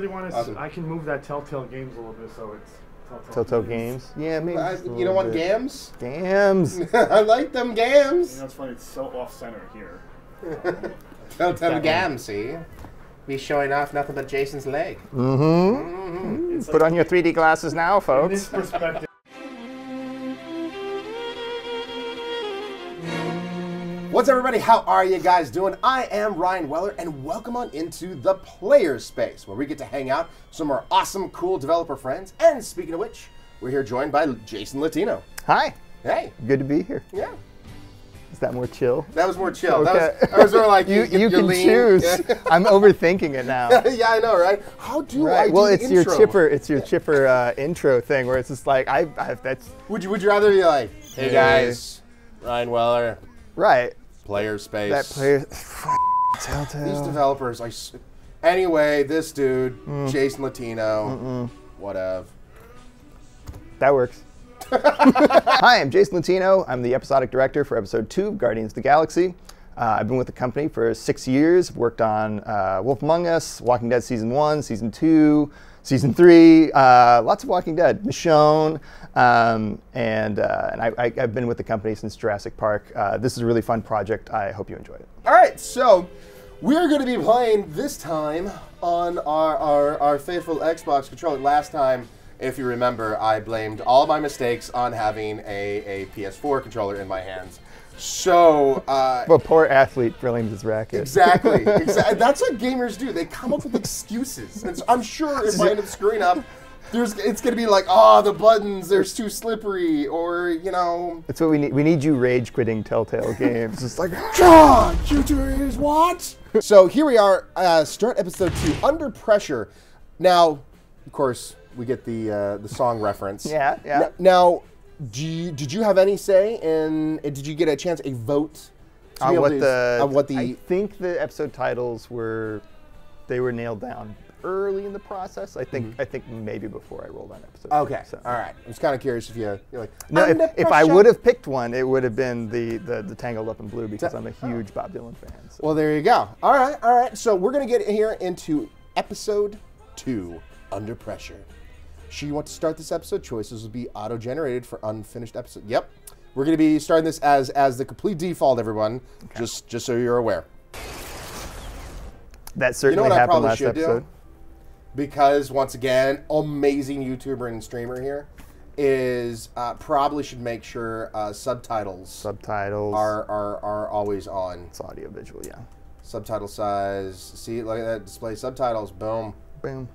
really want to. Awesome. I can move that Telltale Games a little bit, so it's Telltale Games. Yeah, maybe. You don't want gams? Gams. I like them gams. You know, it's funny. It's so off-center here. Telltale gams, see? Be showing off nothing but Jason's leg. Mm-hmm. Put on your 3D glasses now, In folks. this perspective. What's up, everybody? How are you guys doing? I am Ryann Weller, and welcome on into the Player Space, where we get to hang out with some of our awesome, cool developer friends. And speaking of which, we're here joined by Jason Latino. Hi. Hey. Good to be here. Yeah. Is that more chill? That was more chill. Okay. That was more like you can lean. choose. I'm overthinking it now. Yeah, I know, right? How do I do Well, the it's intro? your chipper intro thing where it's just like that's Would you rather be like, hey guys, Ryann Weller, right. Player Space. That player. Telltale. These developers, anyway, this dude, Jason Latino, whatever. That works. Hi, I'm Jason Latino. I'm the episodic director for episode 2 of Guardians of the Galaxy. I've been with the company for 6 years. I've worked on Wolf Among Us, Walking Dead Season 1, Season 2, Season 3, lots of Walking Dead, Michonne, and I've been with the company since Jurassic Park. This is a really fun project. I hope you enjoy it. All right, so we're going to be playing this time on our faithful Xbox controller. Last time, if you remember, I blamed all my mistakes on having a PS4 controller in my hands. So, well, poor athlete blames his racket. Exactly. That's what gamers do. They come up with excuses. And so I'm sure if I end up screwing up, it's going to be like, oh, the buttons, they're too slippery, or, you know. That's what we need. We need you rage quitting Telltale Games. It's like, God, you doing what? So here we are, start episode 2, Under Pressure. Now, of course, we get the song reference. Yeah. Now, did you have any say in? Did you get a chance a vote? On what the? I think the episode titles were nailed down early in the process. I think maybe before I rolled on episode. Okay. 2, so. All right. I was kind of curious if you're like. No, if I would have picked one, it would have been the Tangled Up in Blue because I'm a huge Bob Dylan fan. So. Well, there you go. All right. So we're gonna get here into episode 2, Under Pressure. You want to start this episode? Choices will be auto-generated for unfinished episode. Yep. We're going to be starting this as the complete default, everyone. Okay. Just so you're aware. That certainly happened last episode. Because, once again, amazing YouTuber and streamer here is probably should make sure subtitles are always on. It's audio visual, yeah. Subtitle size. See, look at that display. Subtitles. Boom. Boom.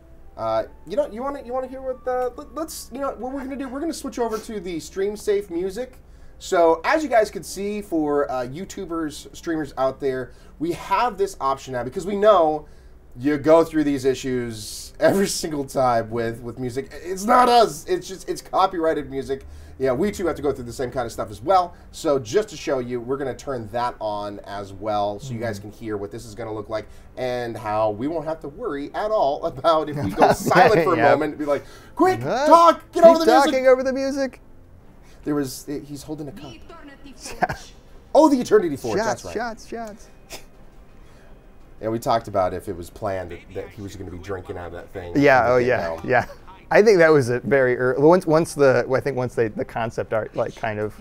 You want to hear what let's what we're gonna do. We're gonna switch over to the stream safe music. So as you guys can see, for YouTubers, streamers out there, we have this option now because we know you go through these issues every single time with music. It's not us. It's copyrighted music. Yeah, we too have to go through the same kind of stuff as well. So just to show you, we're going to turn that on as well so you guys can hear what this is going to look like and how we won't have to worry at all about if we go silent for a moment and be like, quick, talk, get over the music. Talking over the music. He's holding a cup. Oh, the Eternity Forge, that's right. Shots. Yeah, we talked about if it was planned that he was going to be drinking out of that thing. Yeah, yeah. I think that was a very early. Once the concept art kind of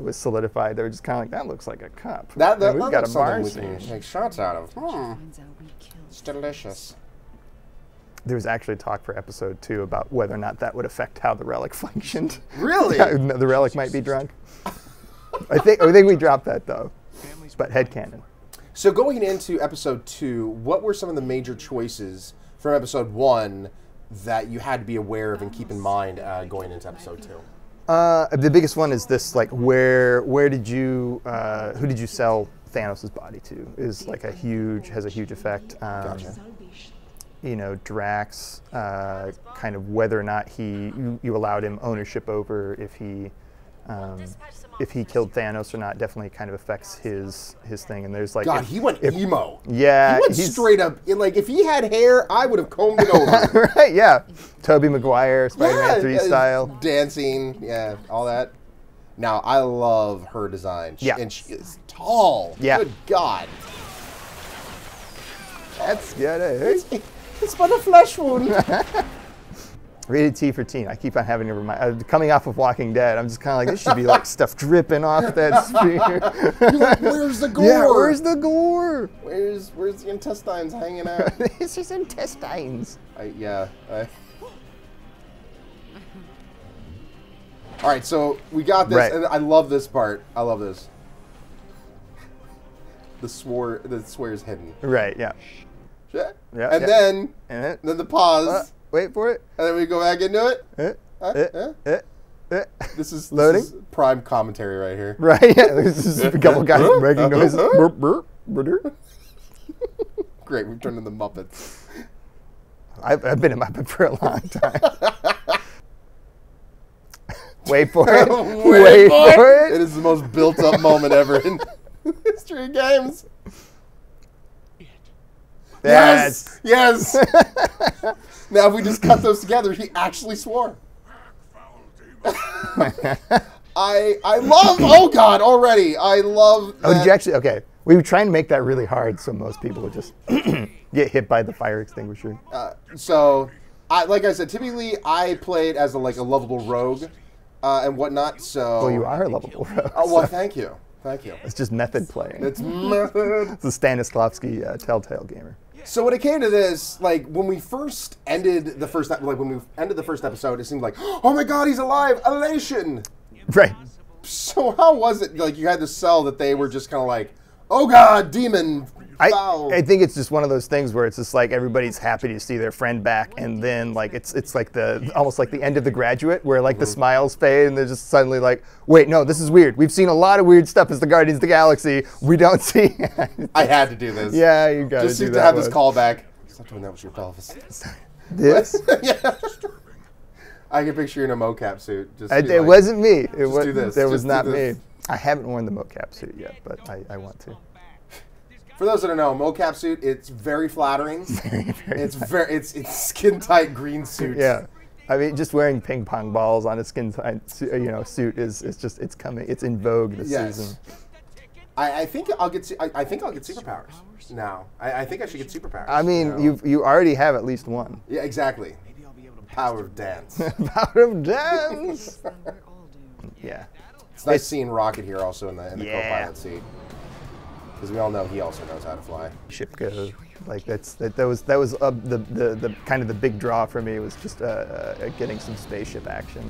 was solidified, they were just kind of like, that looks like a cup. We've got a barn scene to make shots out of. It's delicious. There was actually talk for episode 2 about whether or not that would affect how the relic functioned. Really? The relic might be drunk. I think we dropped that though. But headcanon. So going into episode 2, what were some of the major choices from episode 1 that you had to be aware of and keep in mind going into episode 2? The biggest one is this: who did you sell Thanos' body to? Is has a huge effect. Gotcha. Drax, kind of whether or not you allowed him ownership over if he killed Thanos or not, definitely kind of affects his thing. And there's God, he went emo. Yeah, he went straight up. If he had hair, I would have combed it over. Right? Yeah, Tobey Maguire, Spider-Man 3 style, dancing, yeah, all that. Now I love her design. Yeah, and she is tall. Yeah, good God. that's good. It's but a flesh wound. Rated T for teen. I keep on having to remind. Coming off of Walking Dead, I'm just kind of like, this should be like stuff dripping off that spear. You're like, where's the gore? Yeah, where's the gore? Where's the intestines hanging out? It's just intestines. All right, so we got this, and I love this part. I love this. The swear is hidden. Right. Yeah. Yeah. And then the pause. Wait for it. And then we go back into it. This is prime commentary right here. Right. Yeah. This is a couple guys making noises. Burp, burp, burp. Great. We've turned into the Muppets. I've been a Muppet for a long time. Wait for it. Wait for it. It is the most built-up moment ever in history of games. Yes! Yes! Now, if we just cut those together, he actually swore. I love, oh God, already. I love that. Oh, did you actually? Okay. We were trying to make that really hard so most people would just get hit by the fire extinguisher. Like I said, typically I played as a lovable rogue and whatnot, so... Well, you are a lovable rogue. Oh, well, thank you. Thank you. It's just method playing. It's method. It's a Stanislavski Telltale gamer. So when it came to this, like when we first ended the first, episode, it seemed like, oh my God, he's alive! Elation! Right. So how was it? Like you had to sell that they were just kind of like, oh God, demon. I think it's just one of those things where it's just like everybody's happy to see their friend back, and then like it's like almost like the end of The Graduate, where like the smiles fade and they're just suddenly like, wait, no, this is weird. We've seen a lot of weird stuff as the Guardians of the Galaxy. We don't see. I had to do this. Yeah, you got just to have this callback. Stop doing that with your pelvis. This? Yeah. I can picture you in a mocap suit. It wasn't me. It was not me. I haven't worn the mocap suit yet, but I want to. For those that don't know, a mocap suit, it's very flattering. It's skin tight green suit. Yeah, I mean, just wearing ping pong balls on a skin tight suit it's coming. It's in vogue this season. I think I'll get superpowers now. I think I should get superpowers. I mean, you already have at least one. Yeah, exactly. Power of dance. Power of dance. Yeah. It's nice seeing Rocket here also in the co-pilot seat. Because we all know he also knows how to fly. Ship go, like that was the kind of the big draw for me was just getting some spaceship action.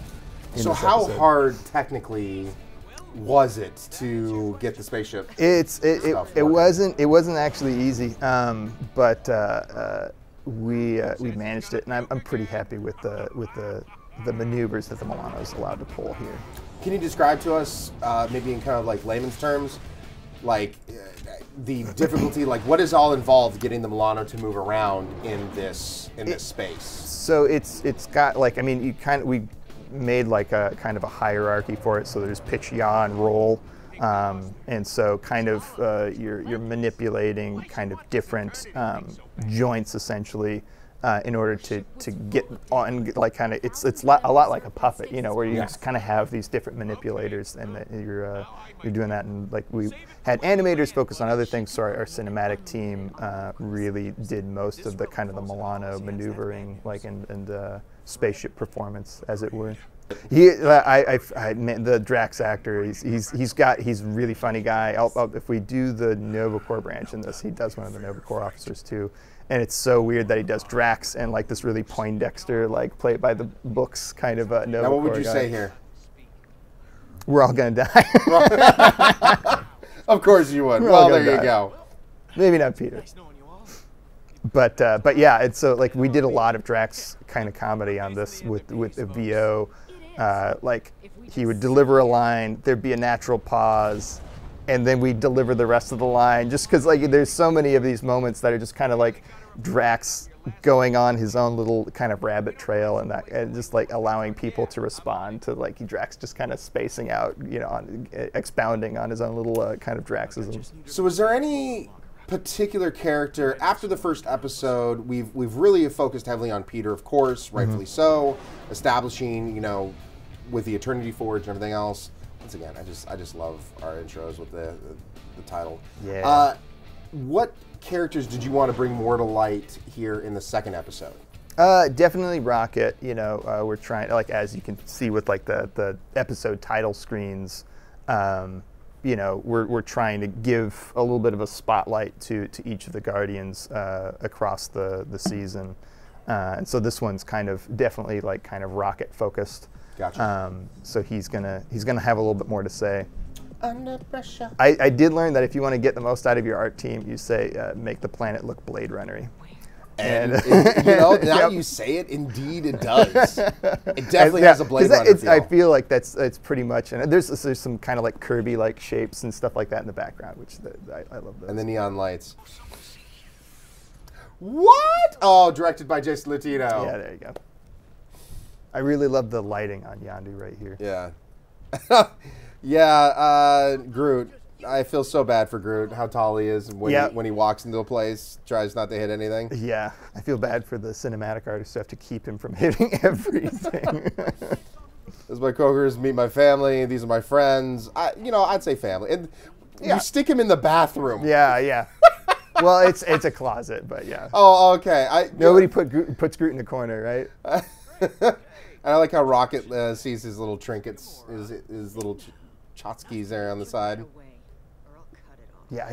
So how hard technically was it to get the spaceship? It wasn't actually easy, but we managed it, and I'm pretty happy with the maneuvers that the Milano's allowed to pull here. Can you describe to us, maybe in kind of like layman's terms, like the difficulty, like what is all involved getting the Milano to move around in this space? So it's got like, I mean, we made like a kind of a hierarchy for it. So there's pitch, yaw, and roll, and so kind of you're manipulating kind of different joints essentially. In order to get on, like kind of, it's a lot like a puppet, where you just kind of have these different manipulators, and that you're doing that, and like we had animators focus on other things. So our cinematic team really did most of the kind of the Milano maneuvering, like and spaceship performance, as it were. The Drax actor, he's a really funny guy. If we do the Nova Corps branch in this, he does one of the Nova Corps officers too. And it's so weird that he does Drax and like this really Poindexter, like play it by the books kind of Nova Corps. Now, what would you say here? We're all gonna die. Of course you would. Well, there you go. Maybe not Peter. But yeah, it's so like we did a lot of Drax kind of comedy on this with the VO. Like he would deliver a line, there'd be a natural pause, and then we deliver the rest of the line, just because like there's so many of these moments that are just kind of like Drax going on his own little kind of rabbit trail, and just like allowing people to respond to like Drax just kind of spacing out, expounding on his own little kind of Draxisms. So is there any particular character after the first episode? We've really focused heavily on Peter, of course, rightfully so, establishing, with the Eternity Forge and everything else. Once again, I just love our intros with the title. Yeah. What characters did you want to bring more to light here in the second episode? Definitely Rocket. You know, we're trying, like, as you can see with like the episode title screens. You know, we're trying to give a little bit of a spotlight to each of the Guardians across the season, and so this one's kind of definitely like kind of Rocket focused. Gotcha. So he's gonna have a little bit more to say. Under pressure. I did learn that if you want to get the most out of your art team, you say make the planet look Blade Runner-y. And you know, now Yep. you say it, indeed it does. It definitely has a Blade Runner feel. I feel like it's pretty much, and there's some kind of like Kirby-like shapes and stuff like that in the background, which I love those. And the neon lights. What? Oh, directed by Jason Latino. Yeah, there you go. I really love the lighting on Yondu right here. Yeah. Yeah, Groot. I feel so bad for Groot, how tall he is when he walks into a place, tries not to hit anything. Yeah, I feel bad for the cinematic artists who have to keep him from hitting everything. As my coworkers meet my family, these are my friends. I'd say family. And you stick him in the bathroom. Yeah. Well, it's a closet, but yeah. Oh, okay. Nobody puts Groot in the corner, right? And I like how Rocket sees his little trinkets, his little tchotchkes there on the side. Yeah,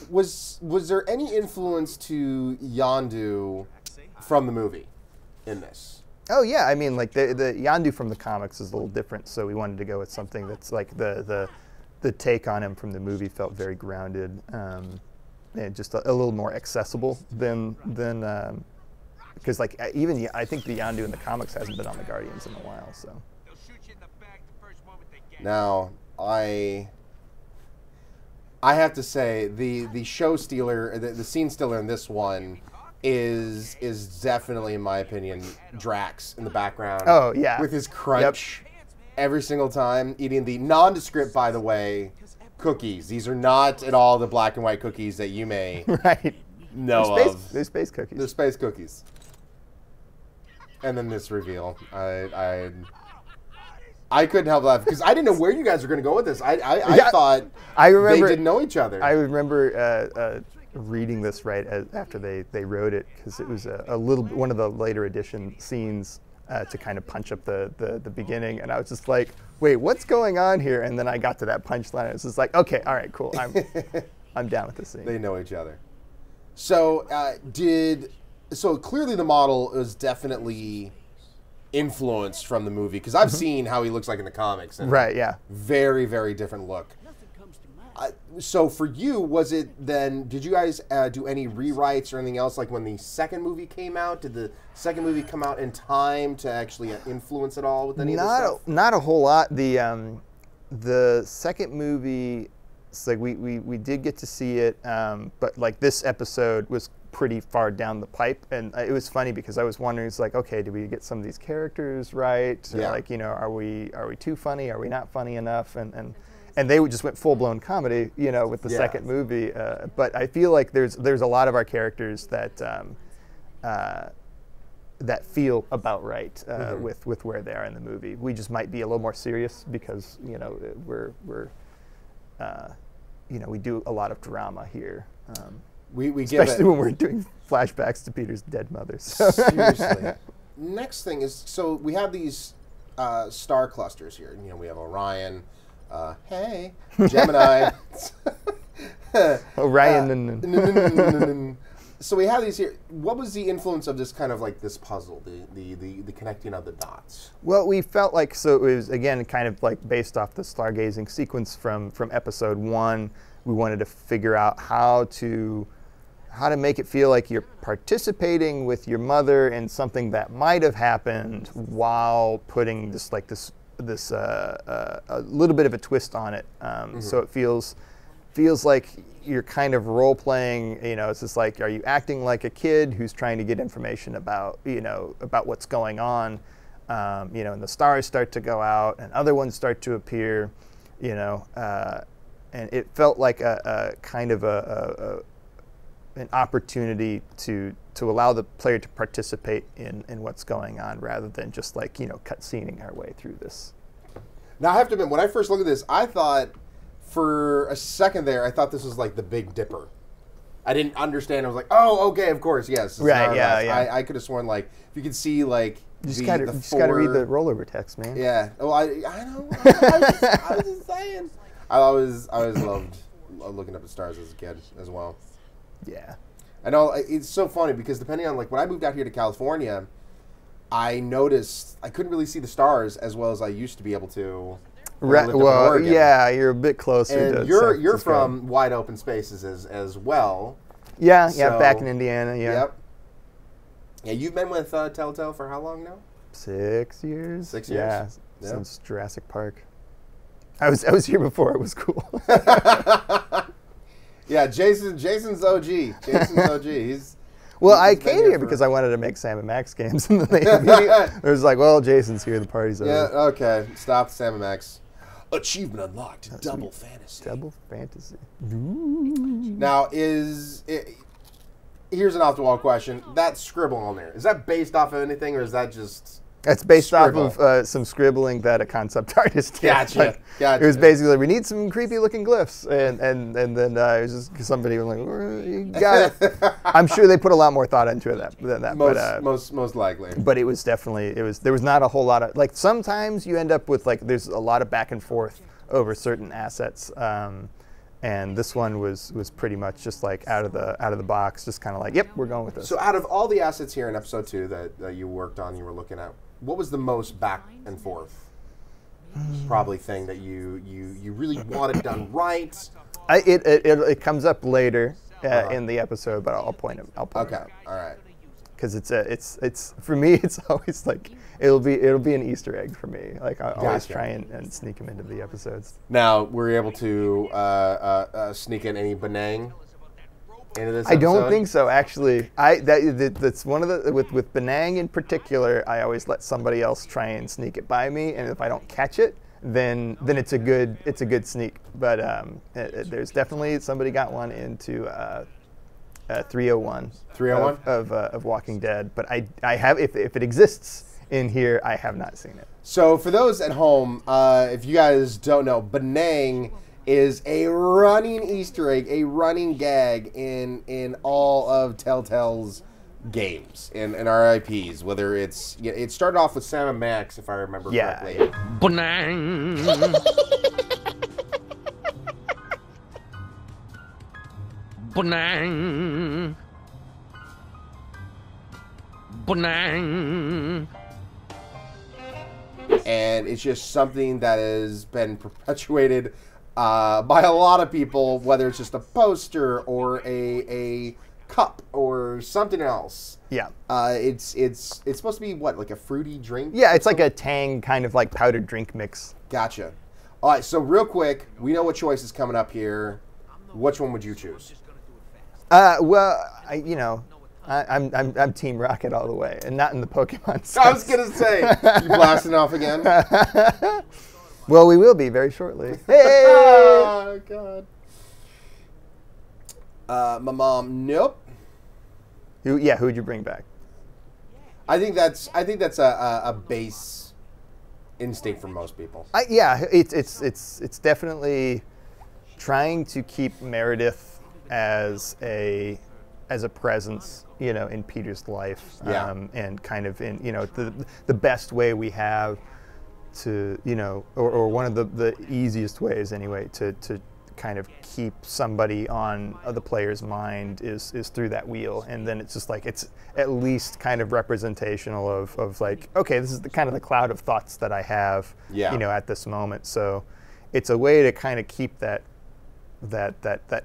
was there any influence to Yondu from the movie in this? Oh yeah, I mean, like the Yondu from the comics is a little different, so we wanted to go with something that's like the take on him from the movie felt very grounded, and just a little more accessible than because like even I think the Yondu in the comics hasn't been on the Guardians in a while, so. Now I have to say the show stealer, the scene stealer in this one is definitely, in my opinion, Drax in the background. Oh yeah, with his crunch every single time, eating the nondescript, by the way, cookies. These are not at all the black and white cookies that you may know of. They're space cookies. They're space cookies. And then this reveal, I couldn't help laughing because I didn't know where you guys were going to go with this. I thought they didn't know each other. I remember reading this right after they wrote it because it was one of the later edition scenes to kind of punch up the beginning, and I was just like, wait, what's going on here? And then I got to that punchline. And it was just like, okay, all right, cool. I'm down with this scene. They know each other. So so clearly the model is definitely influenced from the movie because I've seen how he looks like in the comics. And right. Yeah. Very, very different look. So for you, was it then? Did you guys do any rewrites or anything else? Like when the second movie came out, did the second movie come out in time to actually influence it all with any of this stuff? Not a whole lot. The second movie, it's like we did get to see it, but like this episode was pretty far down the pipe, and it was funny because I was wondering, it's like, okay, did we get some of these characters right? Yeah. Like, are we too funny? Are we not funny enough? And they just went full blown comedy, with the second movie. But I feel like there's a lot of our characters that that feel about right with where they are in the movie. We just might be a little more serious because we're we do a lot of drama here. We especially when we're doing flashbacks to Peter's dead mother. So. Seriously. Next thing is, so we have these star clusters here. We have Orion, Gemini, Orion, So we have these here. What was the influence of this kind of like this puzzle, the connecting of the dots? Well, we felt like, so it was again kind of like based off the stargazing sequence from episode 1. We wanted to figure out how to make it feel like you're participating with your mother in something that might have happened while putting this a little bit of a twist on it. So it feels like you're kind of role playing. It's just like, are you acting like a kid who's trying to get information about what's going on? And the stars start to go out and other ones start to appear. And it felt like a kind of an opportunity to allow the player to participate in what's going on rather than just like, cutscening our way through this. Now I have to admit, when I first looked at this, I thought for a second there, I thought this was like the Big Dipper. I didn't understand. I was like, oh, okay, of course, yes. It's Right, an yeah, hourglass. yeah. I could have sworn, like, if you could see, like, You just gotta read the rollover text, man. Yeah. Well, I know. I was just saying. I always loved looking up at stars as a kid as well. Yeah. I know it's so funny because depending on like when I moved out here to California, I noticed I couldn't really see the stars as well as I used to be able to. Right. Well, yeah, you're a bit closer. And you're from wide open spaces as well. Yeah, so, yeah, back in Indiana. Yeah. Yep. Yeah, you've been with Telltale for how long now? 6 years. 6 years. Yeah, since Jurassic Park. I was here before it was cool. Yeah, Jason's OG. Jason's OG. He's I came here because I wanted to make Sam & Max games, and then it was like, well, Jason's here, the party's over. Yeah, okay. Stop Sam & Max. Achievement unlocked. Double fantasy. Double fantasy. Now, here's an off-the-wall question. That scribble on there, is that based off of anything, or is that just... It's based off of some scribbling that a concept artist did. Gotcha. It was basically, we need some creepy-looking glyphs, and then it was just somebody was like, you got it. I'm sure they put a lot more thought into it than that. Most likely. But it was definitely, there was not a whole lot of, like, sometimes you end up with, like, there's a lot of back and forth over certain assets, and this one was pretty much just like out of the box, just kind of like, yep, we're going with this. So out of all the assets here in episode 2 that you worked on, you were looking at, what was the most back and forth probably thing that you really wanted done right? It comes up later in the episode, but I'll point it out. Okay, all right. Because it's for me, it's always like it'll be an Easter egg for me. Like I always try and sneak them into the episodes. Now, were you able to sneak in any Benang into this episode? I don't think so, actually. That's one of the with Benang in particular. I always let somebody else try and sneak it by me, and if I don't catch it, then it's a good sneak. But there's definitely somebody got one into 301. 301 of Walking Dead. But I have if it exists in here, I have not seen it. So for those at home, if you guys don't know, Benang is a running Easter egg, a running gag in all of Telltale's games and our IPs. Whether it's it started off with Sam & Max, if I remember correctly. Benang. Benang. Benang. And it's just something that has been perpetuated by a lot of people, whether it's just a poster or a cup or something else. Yeah. It's supposed to be what, like a fruity drink? Yeah, it's like a Tang kind of like powdered drink mix. Gotcha. All right, so real quick, we know what choice is coming up here. Which one would you choose? I'm Team Rocket all the way, and not in the Pokemon sense. I was gonna say, you blasting off again? Well, we will be very shortly. Hey! Oh God. My mom, nope. Who'd you bring back? I think that's a base instinct for most people. It's definitely trying to keep Meredith as a presence, in Peter's life, and kind of in the best way we have to, or one of the easiest ways anyway to kind of keep somebody on the player's mind is through that wheel, and then it's just like it's at least kind of representational of like, okay, this is the kind of the cloud of thoughts that I have, at this moment. So it's a way to kind of keep that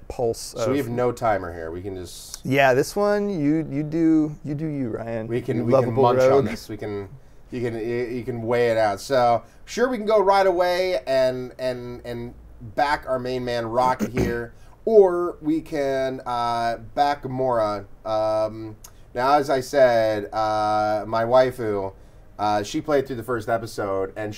pulse. So we have no timer here. We can just this one you do Ryan. We can munch on this. You can weigh it out. So sure, we can go right away and back our main man Rocket here, or we can back Gamora. Now, as I said, my waifu, she played through the first episode, and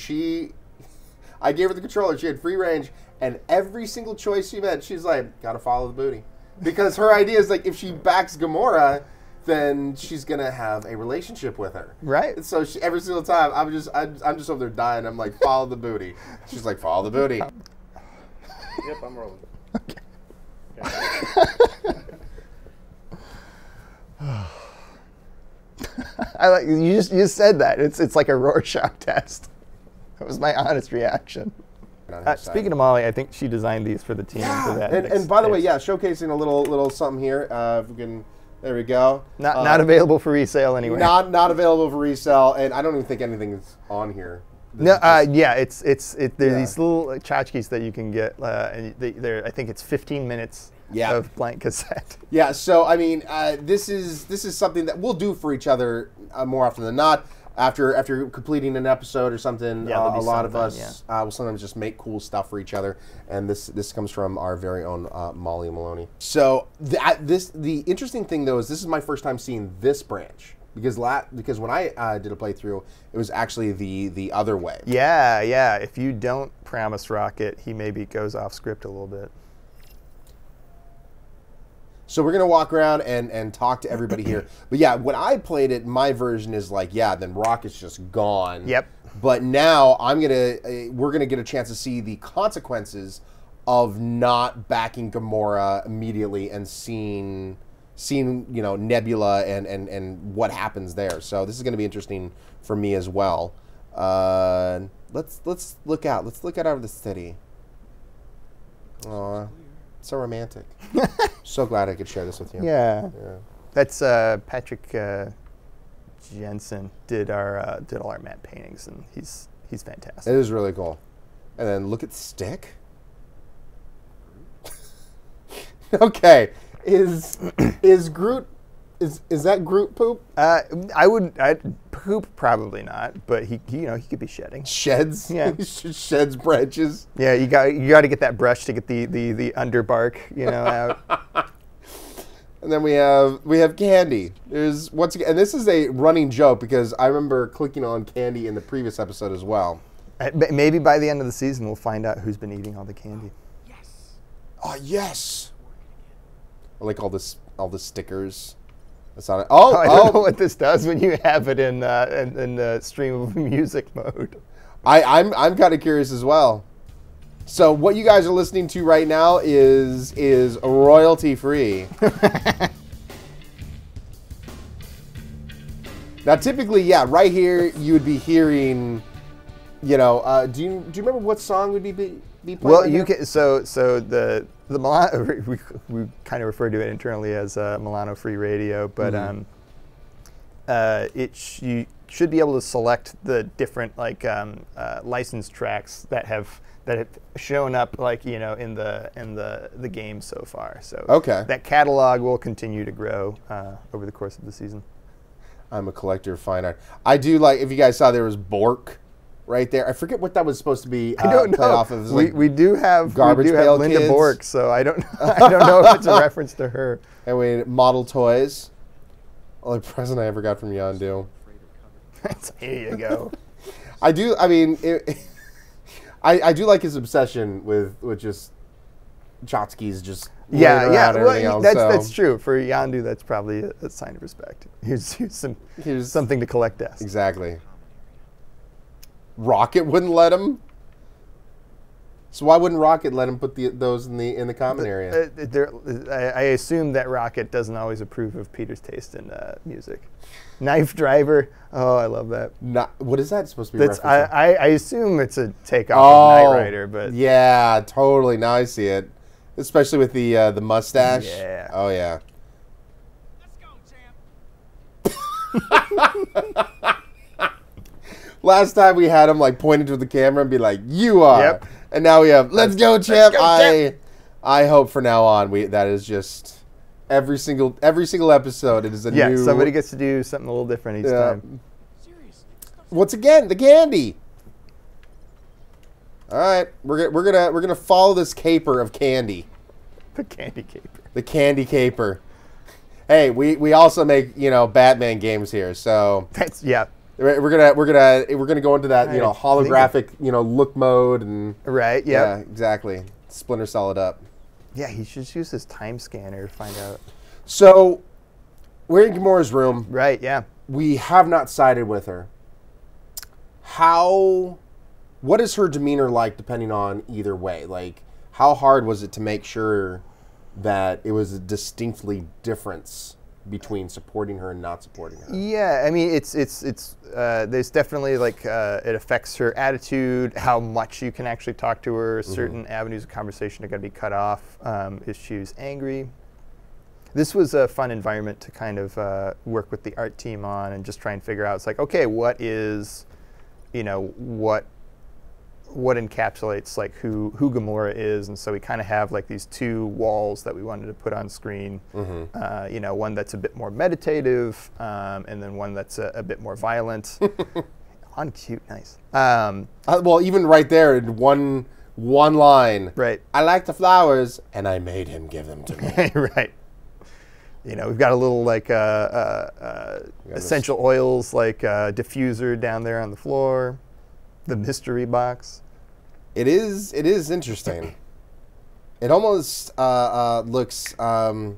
I gave her the controller. She had free range. And every single choice she made, she's like, gotta follow the booty. Because her idea is like, if she backs Gamora, then she's gonna have a relationship with her. Right. And so every single time, I'm just over there dying. I'm like, follow the booty. She's like, follow the booty. Yep, I'm rolling. Okay. I like you just said that. It's like a Rorschach test. That was my honest reaction. Speaking of Molly, I think she designed these for the team. For that and by the way, showcasing a little something here. If we can, there we go. Not available for resale anywhere. Not available for resale, and I don't even think anything's on here. No, there's these little tchotchkes that you can get, and I think it's 15 minutes of blank cassette. Yeah, so I mean, this is something that we'll do for each other more often than not. After completing an episode or something, a lot of us will sometimes just make cool stuff for each other, and this comes from our very own Molly Maloney. So the interesting thing though is this is my first time seeing this branch. Because when I did a playthrough, it was actually the other way. Yeah. If you don't promise Rocket, he maybe goes off script a little bit. So we're going to walk around and talk to everybody here. But yeah, when I played it, my version is like, then Rocket's just gone. Yep. But now we're going to get a chance to see the consequences of not backing Gamora immediately and seeing Nebula and what happens there. So this is going to be interesting for me as well. Let's look out. Let's look out over the city. Aw, so romantic. So glad I could share this with you. Yeah. That's Patrick Jensen did all our matte paintings, and he's fantastic. It is really cool. And then look at Stick. Okay. Is Groot is that Groot poop? I'd poop probably not, but he could be shedding. Sheds? Yeah. Sheds branches. Yeah, you got to get that brush to get the underbark, out. And then we have Candy. There's once again, and this is a running joke because I remember clicking on Candy in the previous episode as well. Maybe by the end of the season we'll find out who's been eating all the candy. Yes. Oh yes. I like all the stickers. That's on it. I don't know what this does when you have it in the stream of music mode. I'm kind of curious as well. So what you guys are listening to right now is royalty free. Now typically, right here you would be hearing, do you remember what song would be playing? Well, right you can. So the Milano, we kind of refer to it internally as Milano Free Radio, but you should be able to select the different licensed tracks that have shown up in the game so far. So that catalog will continue to grow over the course of the season. I'm a collector of fine art. I do like, if you guys saw, there was Bork right there. I forget what that was supposed to be. I don't know. Off of. We do have Linda Kids. Bork, so I don't know if it's a reference to her. And model toys. Only present I ever got from Yondu. Here you go. I do. I mean, I do like his obsession with just Chotskis just. Well, that's true. For Yondu, that's probably a sign of respect. Here's something to collect dust. Exactly. Rocket wouldn't let him. So why wouldn't Rocket let him put those in the common area? I assume that Rocket doesn't always approve of Peter's taste in music. Knife Driver. Oh, I love that. What is that supposed to be? I assume it's a takeoff of Knight Rider, but yeah, totally. Now I see it, especially with the mustache. Yeah. Oh yeah. Let's go, champ. Last time we had him pointing to the camera and be like, "You are," yep. And now we have "Let's go, champ." I hope from now on that is just every single episode. It is a new. Yeah, somebody gets to do something a little different each time. Seriously. Once again, the candy. All right, we're gonna follow this caper of candy. The candy caper. The candy caper. Hey, we also make Batman games here, so that's We're gonna go into that holographic look mode and right yeah exactly Splinter Solid up. Yeah, he should use his time scanner to find out. So we're in Gamora's room. Right. Yeah. We have not sided with her. What is her demeanor like depending on either way? How hard was it to make sure that it was a distinctly difference between supporting her and not supporting her. Yeah, I mean, it's there's definitely like it affects her attitude, how much you can actually talk to her. Certain avenues of conversation are going to be cut off if she's angry. This was a fun environment to kind of work with the art team on and just try and figure out. It's like, okay, what is, what encapsulates like who Gamora is, and so we kind of have like these two walls that we wanted to put on screen. One that's a bit more meditative, and then one that's a bit more violent. On cute, nice. Well, even right there in one line. Right. I like the flowers, and I made him give them to me. Right. We've got a little like essential oils like diffuser down there on the floor. The mystery box. It is interesting. It almost looks. Oh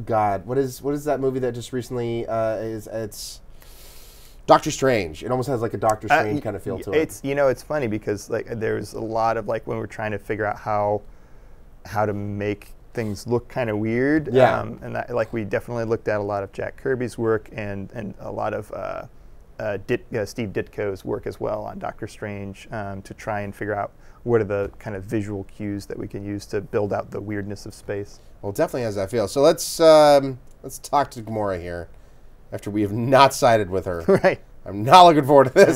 God, what is that movie that just recently it's Doctor Strange. It almost has like a Doctor Strange kind of feel to it. It's funny because like there's a lot of like when we're trying to figure out how to make things look kind of weird. Yeah. And that, like we definitely looked at a lot of Jack Kirby's work and a lot of Steve Ditko's work as well on Doctor Strange to try and figure out what are the kind of visual cues that we can use to build out the weirdness of space. Well, it definitely has that feel. So let's talk to Gamora here after we have not sided with her. Right. I'm not looking forward to this.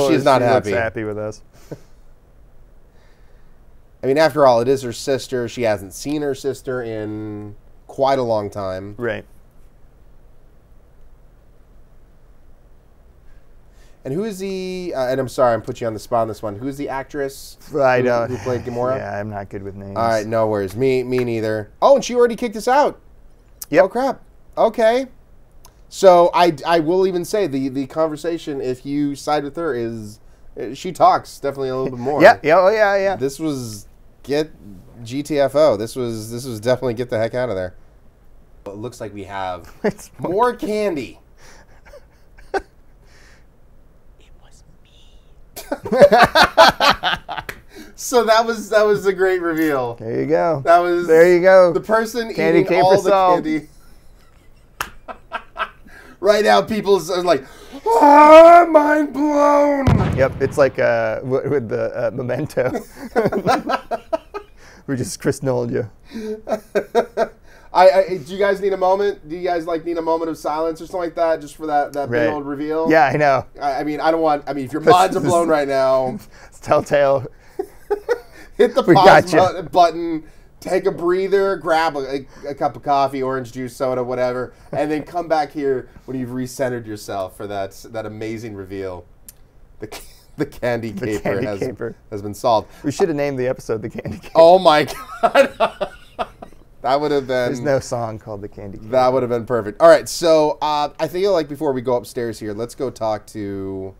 She's not happy. She's happy with us. I mean, after all, it is her sister. She hasn't seen her sister in quite a long time. Right. And who is the, and I'm sorry, I'm putting you on the spot on this one. Who is the actress who played Gamora? Yeah, I'm not good with names. All right, no worries. Me neither. Oh, and she already kicked us out. Yep. Oh, crap. Okay. So I will even say the conversation, if you side with her, is she talks definitely a little bit more. Yeah. This was get GTFO. This was definitely get the heck out of there. It looks like we have more candy. So that was a great reveal. There you go. There you go. The person Candy eating cane all for the solved. candy. Right now, people's are like, mind blown. Yep, it's like with the Memento. We just Chris Nolan you. Do you guys need a moment? Do you guys need a moment of silence or something like that, just for that big old reveal? Yeah, I know. I mean, if your minds are blown right now, it's Telltale. Hit the pause button, take a breather, grab a cup of coffee, orange juice, soda, whatever, and then come back here when you've recentered yourself for that amazing reveal. The candy caper has been solved. We should have named the episode The Candy Caper. Oh my God. That would have been... There's no song called The Candy Caper. That would have been perfect. All right, so I feel like before we go upstairs here, let's go talk to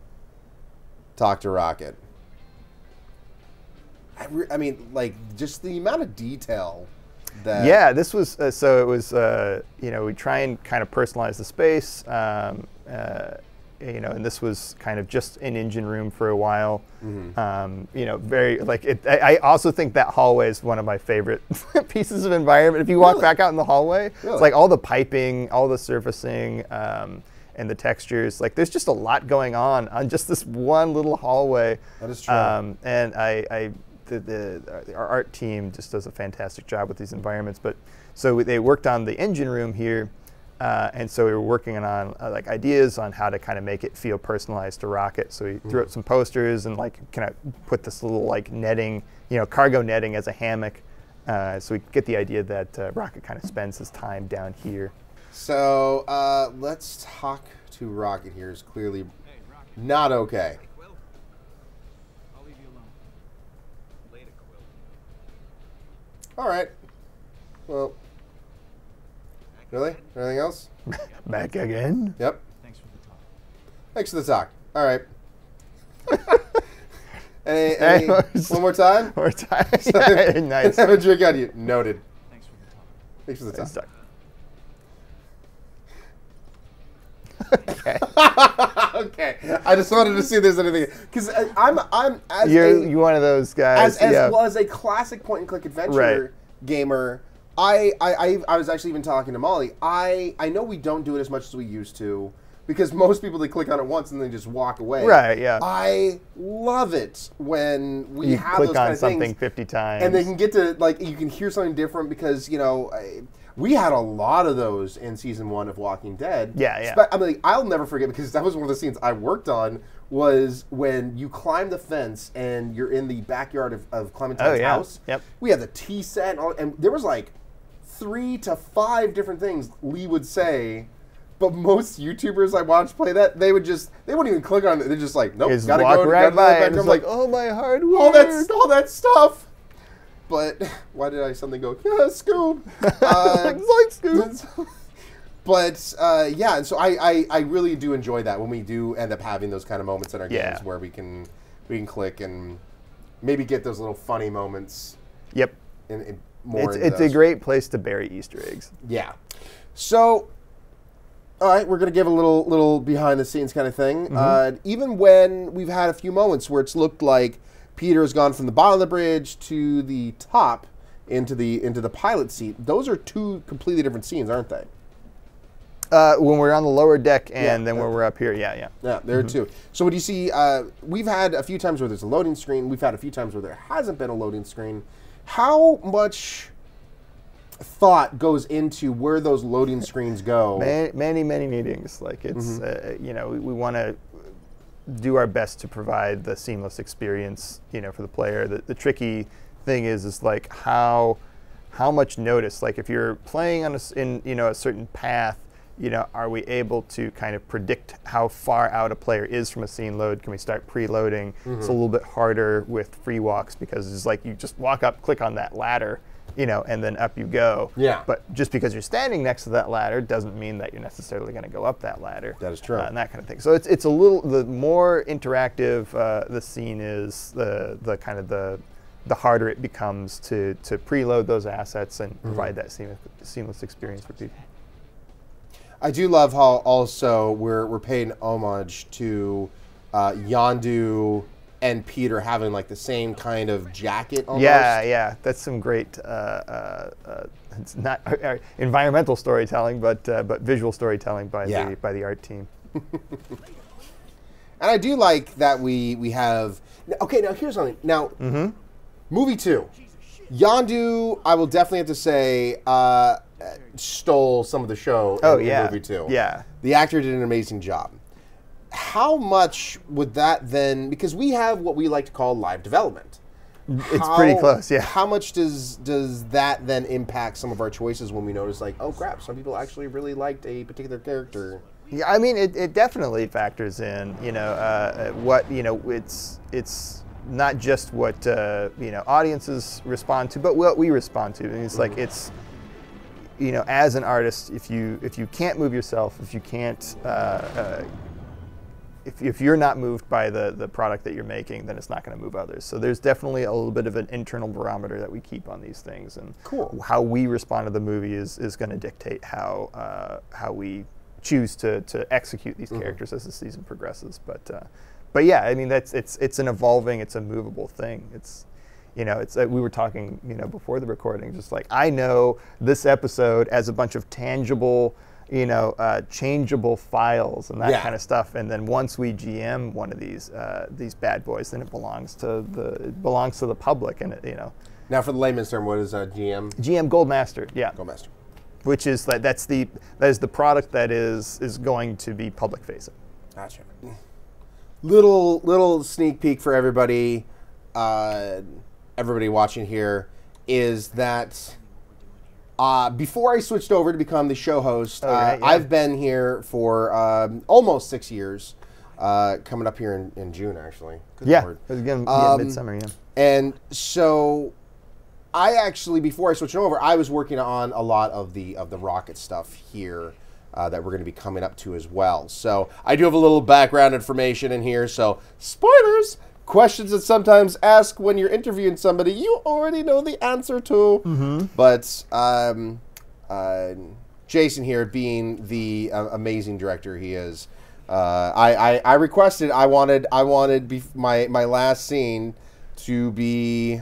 Rocket. I mean, like, just the amount of detail that... Yeah, this was... so it was, we try and kind of personalize the space, and this was kind of just an engine room for a while. Very like it. I also think that hallway is one of my favorite pieces of environment. If you walk back out in the hallway, it's like all the piping, all the surfacing, and the textures. Like there's just a lot going on just this one little hallway. That is true. And our art team just does a fantastic job with these environments. But so they worked on the engine room here. And so we were working on ideas on how to kind of make it feel personalized to Rocket. So we threw up some posters and kind of put this little netting, cargo netting as a hammock. So we get the idea that Rocket kind of spends his time down here. So let's talk to Rocket here. Is clearly not okay. I'll leave you alone. Later, Quill. All right. Well. Really? Anything else? Back again? Yep. Thanks for the talk. Thanks for the talk. All right. One more time? One more time. Yeah, nice. Have a drink on you. Noted. Thanks for the talk. Thanks for the Nice talk. Okay. Okay. I just wanted to see if there's anything, because I'm You're one of those guys. as well as a classic point and click adventure gamer. I was actually even talking to Molly. I know we don't do it as much as we used to because most people, they click on it once and then just walk away. Right, yeah. I love it when we You have click those on kind of something things 50 times. and they can get to, like, you can hear something different because, you know, we had a lot of those in season 1 of Walking Dead. Yeah, yeah. I mean, I'll never forget because that was one of the scenes I worked on was when you climb the fence and you're in the backyard of Clementine's house. Yep. We had the tea set and there was like 3 to 5 different things Lee would say. But most YouTubers I watched play that, they wouldn't even click on it. They're just like, nope, Just gotta walk go right gotta by go it. back. And I'm it's like, oh, my hard work. all that stuff. But why did I suddenly go, yeah, Scoob? Like Scoob. But yeah, and so I really do enjoy that when we do end up having those kind of moments in our games where we can click and maybe get those little funny moments. Yep. In more. It's a great place to bury Easter eggs. Yeah. So, all right, we're gonna give a little behind the scenes kind of thing. Even when we've had a few moments where it's looked like Peter has gone from the bottom of the bridge to the top into the pilot seat. Those are 2 completely different scenes, aren't they? When we're on the lower deck and then when we're up here, yeah. Yeah, there are 2. So what do you see? We've had a few times where there's a loading screen. We've had a few times where there hasn't been a loading screen. How much thought goes into where those loading screens go? Many meetings. Like it's you know, we want to do our best to provide the seamless experience, you know, for the player. The tricky thing is like how much notice. Like if you're playing on a certain path, you know, are we able to kind of predict how far out a player is from a scene load? Can we start preloading? It's a little bit harder with free walks because it's like you just walk up, click on that ladder, you know, and then up you go. Yeah. But just because you're standing next to that ladder doesn't mean that you're necessarily going to go up that ladder. That is true. And that kind of thing. So it's a little, the more interactive the scene is, the kind of the harder it becomes to preload those assets and provide that seamless experience for people. I do love how also we're paying homage to Yondu and Peter having like the same kind of jacket almost. Yeah, that's some great. It's not environmental storytelling, but visual storytelling by the art team. And I do like that we have. Okay, now here's something. Now, movie 2, Yondu. I will definitely have to say stole some of the show in movie 2. Yeah, the actor did an amazing job. How much would that then? Because we have what we like to call live development. It's pretty close, yeah. How much does that then impact some of our choices when we notice, like, oh crap, some people actually really liked a particular character? Yeah, I mean, it definitely factors in. You know, what it's not just what audiences respond to, but what we respond to. And it's like it's. You know, as an artist, if you can't move yourself, if you can't, if you're not moved by the product that you're making, then it's not going to move others. So there's definitely a little bit of an internal barometer that we keep on these things, and how we respond to the movie is going to dictate how we choose to execute these characters as the season progresses. But yeah, I mean it's an evolving, it's a movable thing. It's. You know, it's we were talking, you know, before the recording, just like I know this episode as a bunch of tangible, you know, changeable files and that kind of stuff, and then once we GM one of these bad boys, then it belongs to the public, and you know. Now, for the layman's term, what is GM? GM Goldmaster, yeah. Goldmaster. Which is that is the product that is going to be public facing. Gotcha. Little sneak peek for everybody. Everybody watching here is that before I switched over to become the show host, I've been here for almost 6 years, coming up here in June, actually. Good Lord. Again, midsummer, yeah. And so I actually, before I switched over, I was working on a lot of the rocket stuff here that we're going to be coming up to as well. So I do have a little background information in here, so spoilers! Questions that sometimes ask when you're interviewing somebody you already know the answer to. But Jason here, being the amazing director he is, I requested, I wanted my last scene to be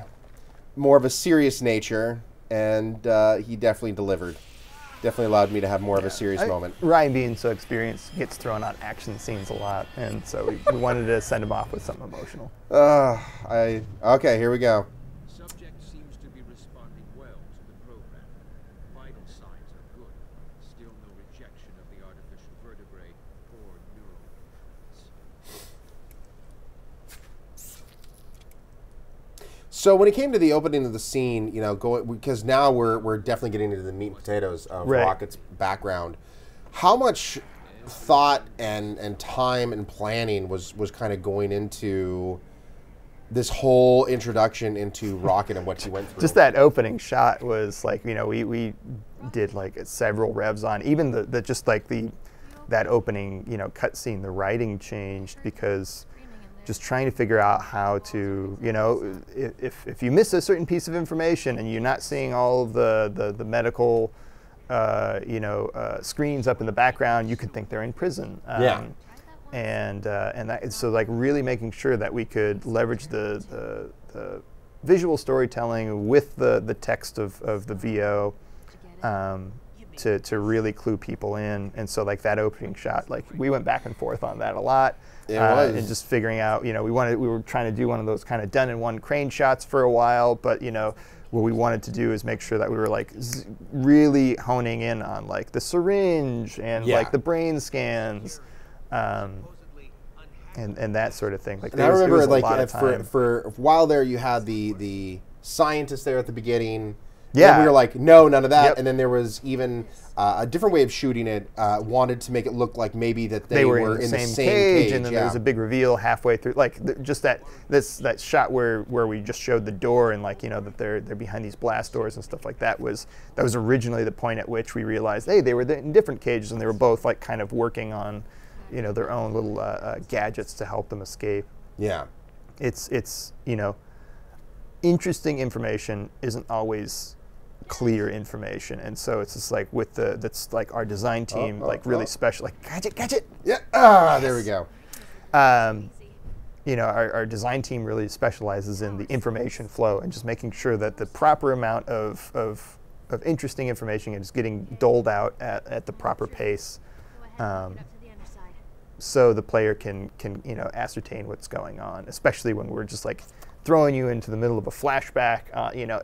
more of a serious nature, and he definitely delivered. Definitely allowed me to have more of a serious moment. Ryan, being so experienced, gets thrown on action scenes a lot, and so we wanted to send him off with something emotional. Okay, here we go. Subject seems to be responding well to the program. Vital signs are good. Still no rejection of the artificial vertebrae or neurons. So when it came to the opening of the scene, you know, because now we're definitely getting into the meat and potatoes of Right. Rocket's background. How much thought and time and planning was kind of going into this whole introduction into Rocket and what he went through? Just that opening shot was like, you know, we did like several revs on even the just like that opening, you know, cutscene. The writing changed because just trying to figure out how to, you know, if you miss a certain piece of information and you're not seeing all of the medical, screens up in the background, you could think they're in prison. Yeah. And that, so like really making sure that we could leverage the visual storytelling with the text of the VO to really clue people in. And so like that opening shot, like we went back and forth on that a lot. And just figuring out, you know, we were trying to do one of those kind of done in one crane shots for a while, but you know, what we wanted to do is make sure that we were like really honing in on like the syringe and like the brain scans, and that sort of thing. Like, and I remember like for a while there, you had the scientist there at the beginning. Yeah, and we were like, no, none of that. Yep. And then there was even a different way of shooting it. Wanted to make it look like maybe that they were in the same cage, and then there was a big reveal halfway through. Like just that shot where we just showed the door and like, you know, that they're behind these blast doors and stuff like that was originally the point at which we realized, hey, they were in different cages and they were both like kind of working on, you know, their own little gadgets to help them escape. Yeah, it's you know, interesting information isn't always clear information, and so it's just like that's like our design team really special, like gadget. Yeah, there we go. You know, our design team really specializes in the information flow and just making sure that the proper amount of interesting information is getting doled out at the proper pace, so the player can you know, ascertain what's going on, especially when we're just like throwing you into the middle of a flashback, you know,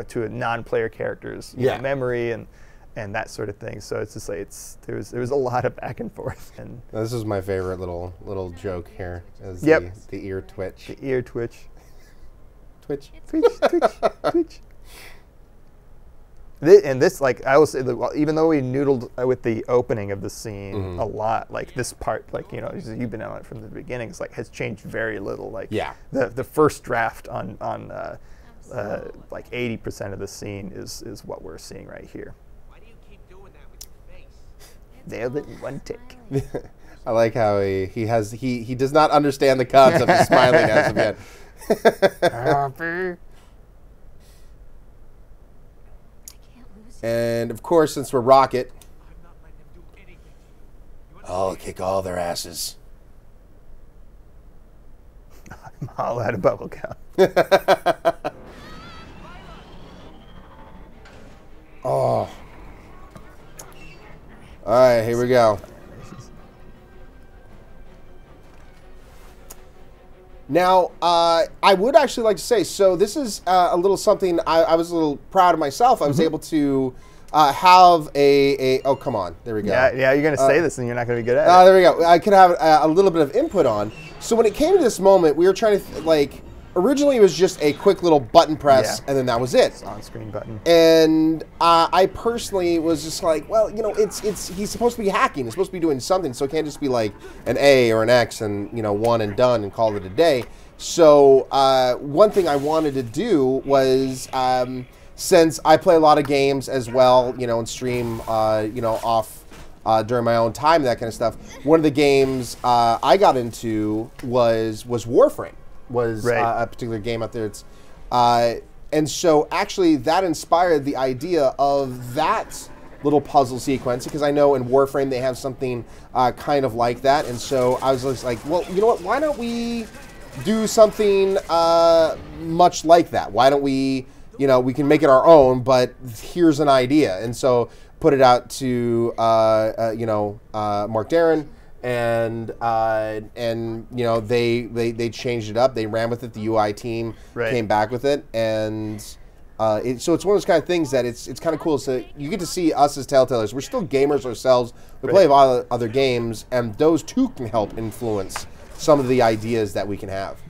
to a non-player character's know, memory and that sort of thing. So it's just like there was a lot of back and forth. And this is my favorite little joke here. Is the ear twitch. The ear twitch. Twitch. Twitch. And this, like I will say, even though we noodled with the opening of the scene a lot, like this part, like, you know, you've been on it from the beginning, it's like has changed very little. Like the first draft on like 80% of the scene is what we're seeing right here. Why do you keep doing that with your face? Nailed it in one take. I like how he does not understand the concept of smiling as of yet. And of course, since we're Rocket, I'm not letting them do anything. I'll kick all their asses. I'm all out of bubble gum. Oh. All right, here we go. Now, I would actually like to say, so this is a little something I was a little proud of myself. I was able to have oh, come on. There we go. Yeah, you're going to say this and you're not going to be good at it. There we go. I could have a little bit of input on. So when it came to this moment, we were trying to, originally it was just a quick little button press, and then that was it. It's an on-screen button. And I personally was just like, well, you know, he's supposed to be hacking. He's supposed to be doing something, so it can't just be like an A or an X and, you know, one and done and call it a day. So one thing I wanted to do was, since I play a lot of games as well, you know, and stream, you know, off during my own time, that kind of stuff, one of the games I got into was Warframe. Was a particular game out there. It's and so actually that inspired the idea of that little puzzle sequence, because I know in Warframe they have something kind of like that, and so I was just like, well, you know what, why don't we do something much like that? Why don't we you know, we can make it our own, but here's an idea. And so put it out to, Mark Darren, and you know, they changed it up. They ran with it. The UI team came back with it, and so it's one of those kind of things that it's kind of cool. So you get to see us as Telltales. We're still gamers ourselves. We play a lot of other games, and those too can help influence some of the ideas that we can have.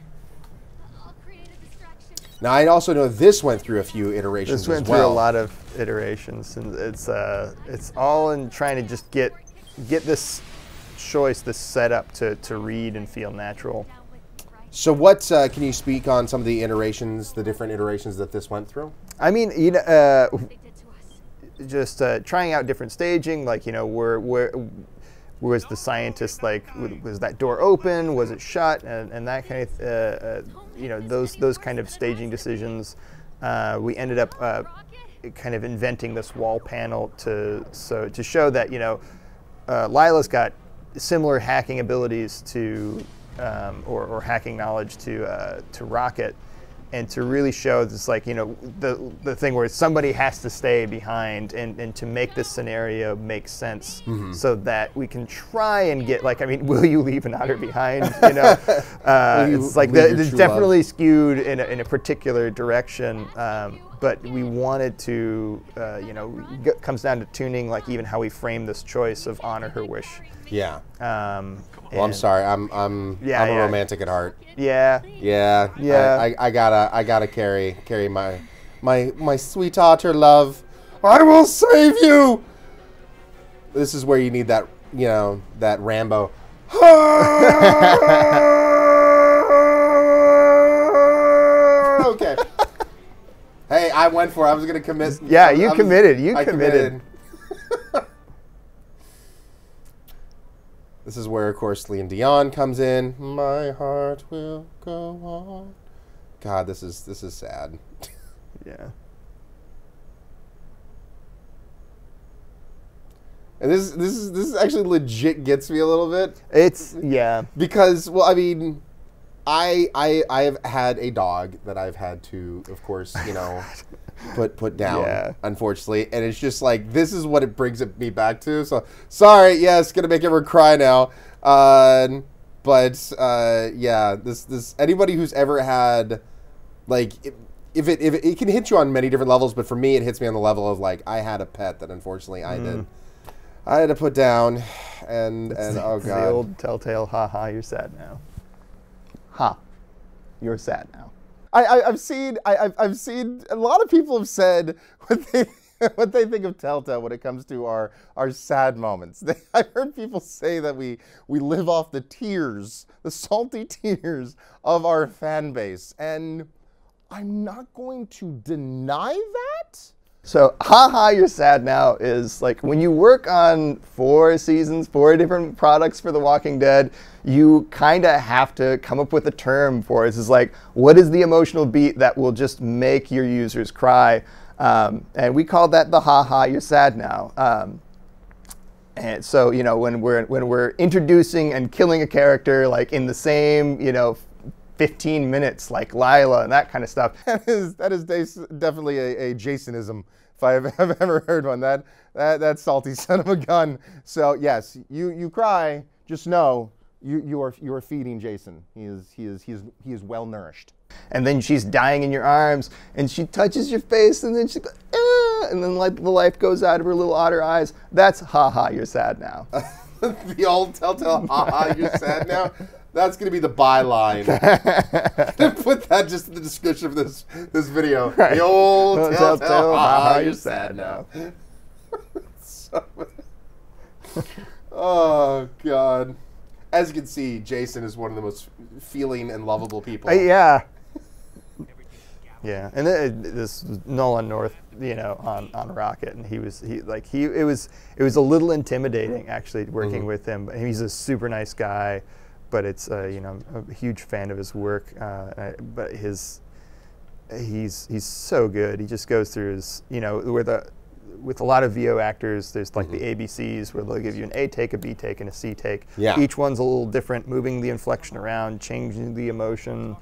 Now, I also know this went through a few iterations as well. This went through a lot of iterations, and it's all in trying to just get this choice, this setup to read and feel natural. So what, can you speak on some of the iterations, the different iterations that this went through? I mean, you know, just trying out different staging, like, you know, where was the scientist, like, was that door open, was it shut, and that kind of, you know, those kind of staging decisions. We ended up kind of inventing this wall panel to show that, you know, Lila's got similar hacking abilities to, or hacking knowledge to Rocket, and to really show this, like, you know, the thing where somebody has to stay behind and to make this scenario make sense, so that we can try and get, like, I mean, will you leave an otter behind? You know, it's like it's definitely skewed in a particular direction, but we wanted to, you know, it comes down to tuning, like, even how we frame this choice of honor her wish. Yeah. Well, I'm sorry. I'm a romantic at heart. Yeah. Yeah. Yeah. I gotta carry my sweet otter love. I will save you. This is where you need that, you know, that Rambo. Okay. Hey, I went for it. I was gonna commit. Yeah, you committed. You committed. This is where, of course, Celine Dion comes in. My heart will go on. God, this is sad. Yeah. And this is actually legit gets me a little bit. It's because, well, I mean, I have had a dog that I've had to, of course, you know, put down, unfortunately, and it's just like, this is what it brings me back to. So sorry, yes, gonna make everyone cry now, but yeah, this anybody who's ever had, like, if it can hit you on many different levels, but for me it hits me on the level of, like, I had a pet that unfortunately I had to put down, and oh god, the old Telltale, haha, you're sad now. Ha, you're sad now. I've seen a lot of people have said what they think of Telltale when it comes to our sad moments. I've heard people say that we live off the tears, the salty tears of our fan base, and I'm not going to deny that. So, haha, you're sad now is, like, when you work on 4 seasons, 4 different products for The Walking Dead, you kind of have to come up with a term for it. It's like, what is the emotional beat that will just make your users cry? And we call that the haha, you're sad now. And so, you know, when we're introducing and killing a character, like, in the same, you know, 15 minutes, like Lila and that kind of stuff. That is definitely a Jasonism, if I've ever heard one. That salty son of a gun. So yes, you cry. Just know you are feeding Jason. He is well nourished. And then she's dying in your arms, and she touches your face, and then she goes, ah, and then, like, the life goes out of her little otter eyes. That's haha, you're sad now. The old Telltale haha, you're sad now. That's going to be the byline. Put that just in the description of this video. Right. The old Telltale, haha, you're sad now. Oh, God. As you can see, Jason is one of the most feeling and lovable people. Yeah. Yeah, and this was Nolan North, you know, on Rocket, and it was a little intimidating, actually, working with him. He's a super nice guy. But it's you know, I'm a huge fan of his work. But he's so good. He just goes through his, you know, with a lot of VO actors, there's like the ABCs where they'll give you an A take, a B take, and a C take. Yeah. Each one's a little different, moving the inflection around, changing the emotion.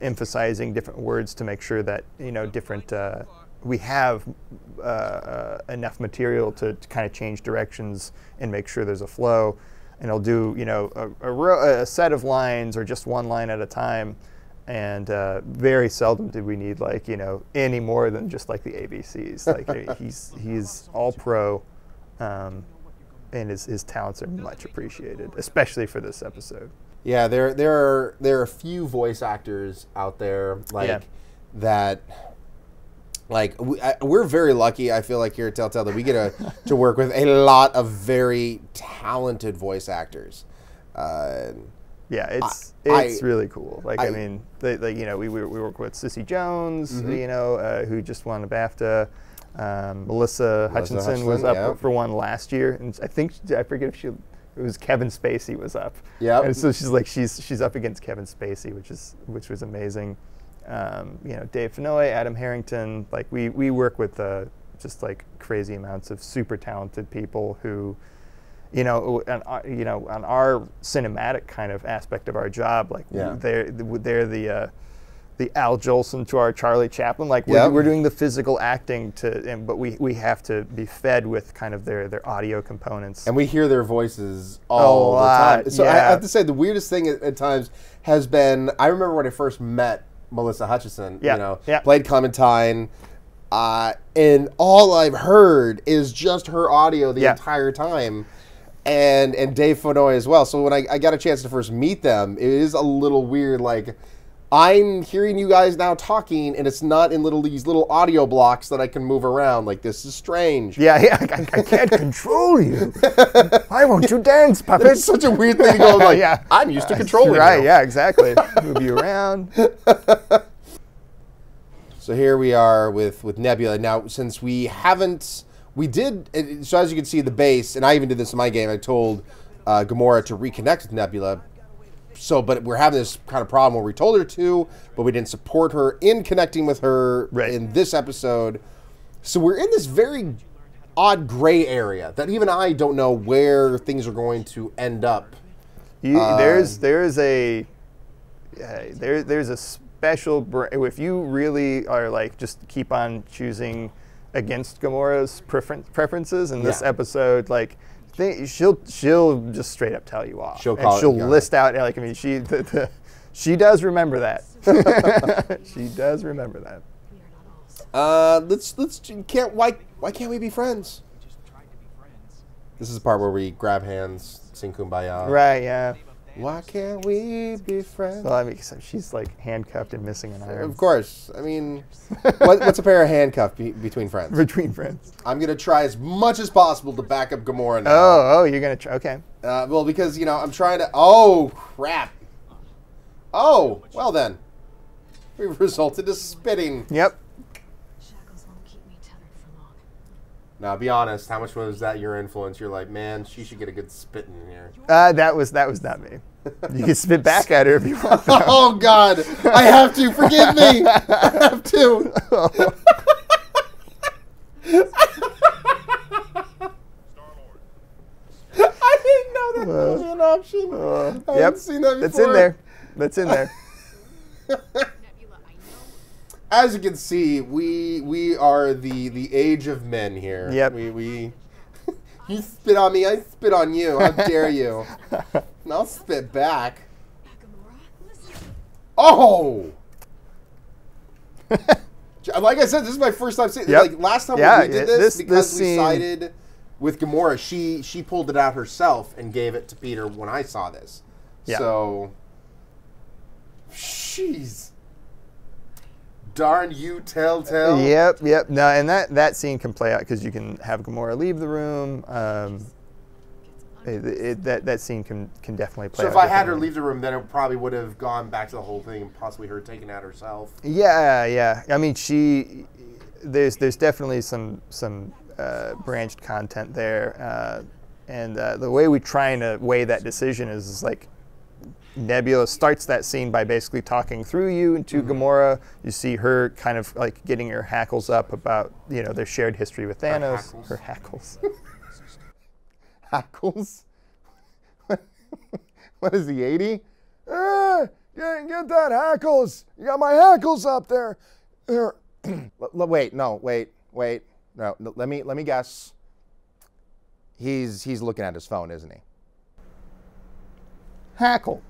emphasizing different words to make sure that different we have enough material to kind of change directions and make sure there's a flow. And he'll do a set of lines or just one line at a time. And very seldom did we need any more than just like the ABCs. Like he's all pro, and his talents are much appreciated, especially for this episode. Yeah, there are a few voice actors out there that. Like we're very lucky, I feel like here at Telltale, that we get to work with a lot of very talented voice actors. Yeah, it's really cool. I mean, we work with Sissy Jones, who just won a BAFTA. Melissa Hutchinson was up for one last year, and I forget if it was Kevin Spacey was up. Yeah, and so she's up against Kevin Spacey, which was amazing. Dave Fennoy, Adam Harrington, we work with just crazy amounts of super talented people who, on our cinematic kind of aspect of our job, they're the Al Jolson to our Charlie Chaplin. We're doing the physical acting but we have to be fed with kind of their audio components. And we hear their voices all the time. So I have to say, the weirdest thing at times has been, I remember when I first met Melissa Hutchison, played Clementine, and all I've heard is just her audio the entire time, and Dave Fennoy as well. So when I got a chance to first meet them, it is a little weird. I'm hearing you guys now talking, and it's not in these little audio blocks that I can move around. This is strange. Yeah, I can't control you. Why won't you dance, puppet? It's such a weird thing to go I'm used to controlling right, you. Yeah, exactly. Move you around. So here we are with Nebula. Now, since so as you can see the base, and I even did this in my game, I told Gamora to reconnect with Nebula. But we're having this kind of problem where we told her to, but we didn't support her in connecting with her in this episode. So we're in this very odd gray area that even I don't know where things are going to end up. There's a special, if you really are just keep on choosing against Gamora's preferences in this episode, she'll just straight up tell you off. She'll list out she does remember that. She does remember that. Why can't we be friends? This is the part where we grab hands, sing Kumbaya. Right, yeah. Why can't we be friends? Well, so she's handcuffed and missing an arm. Of course. I mean, what's a pair of handcuffs between friends? Between friends. I'm going to try as much as possible to back up Gamora now. Oh, you're going to try. Okay. Well, because, I'm trying to... Oh, crap. Oh, well then. We've resulted to spitting. Yep. Shackles won't keep me tethered for long. Now, be honest. How much was that your influence? You're like, man, she should get a good spitting in here. That was not me. You can spit back at her if you want. Oh, God. I have to. Forgive me. I have to. I didn't know that was an option. I haven't seen that before. That's in there. As you can see, we are the age of men here. Yep. We you spit on me, I spit on you. How dare you? And I'll spit back. Oh! Like I said, this is my first time seeing it. Last time we did this because we sided with Gamora, she pulled it out herself and gave it to Peter when I saw this. Yeah. So, jeez. Darn you, Telltale. Yep. No, and that scene can play out because you can have Gamora leave the room. That scene can definitely play out. So if I had her leave the room, then it probably would have gone back to the whole thing and possibly her taking out herself. Yeah. I mean, there's definitely some branched content there, and the way we're trying to weigh that decision is Nebula starts that scene by basically talking through you into Gamora. You see her kind of getting her hackles up about their shared history with Thanos. Her hackles. Hackles? What is he, 80? Get that hackles. You got my hackles up there. Here. Wait. No. Let me guess. He's looking at his phone, isn't he? Hackle.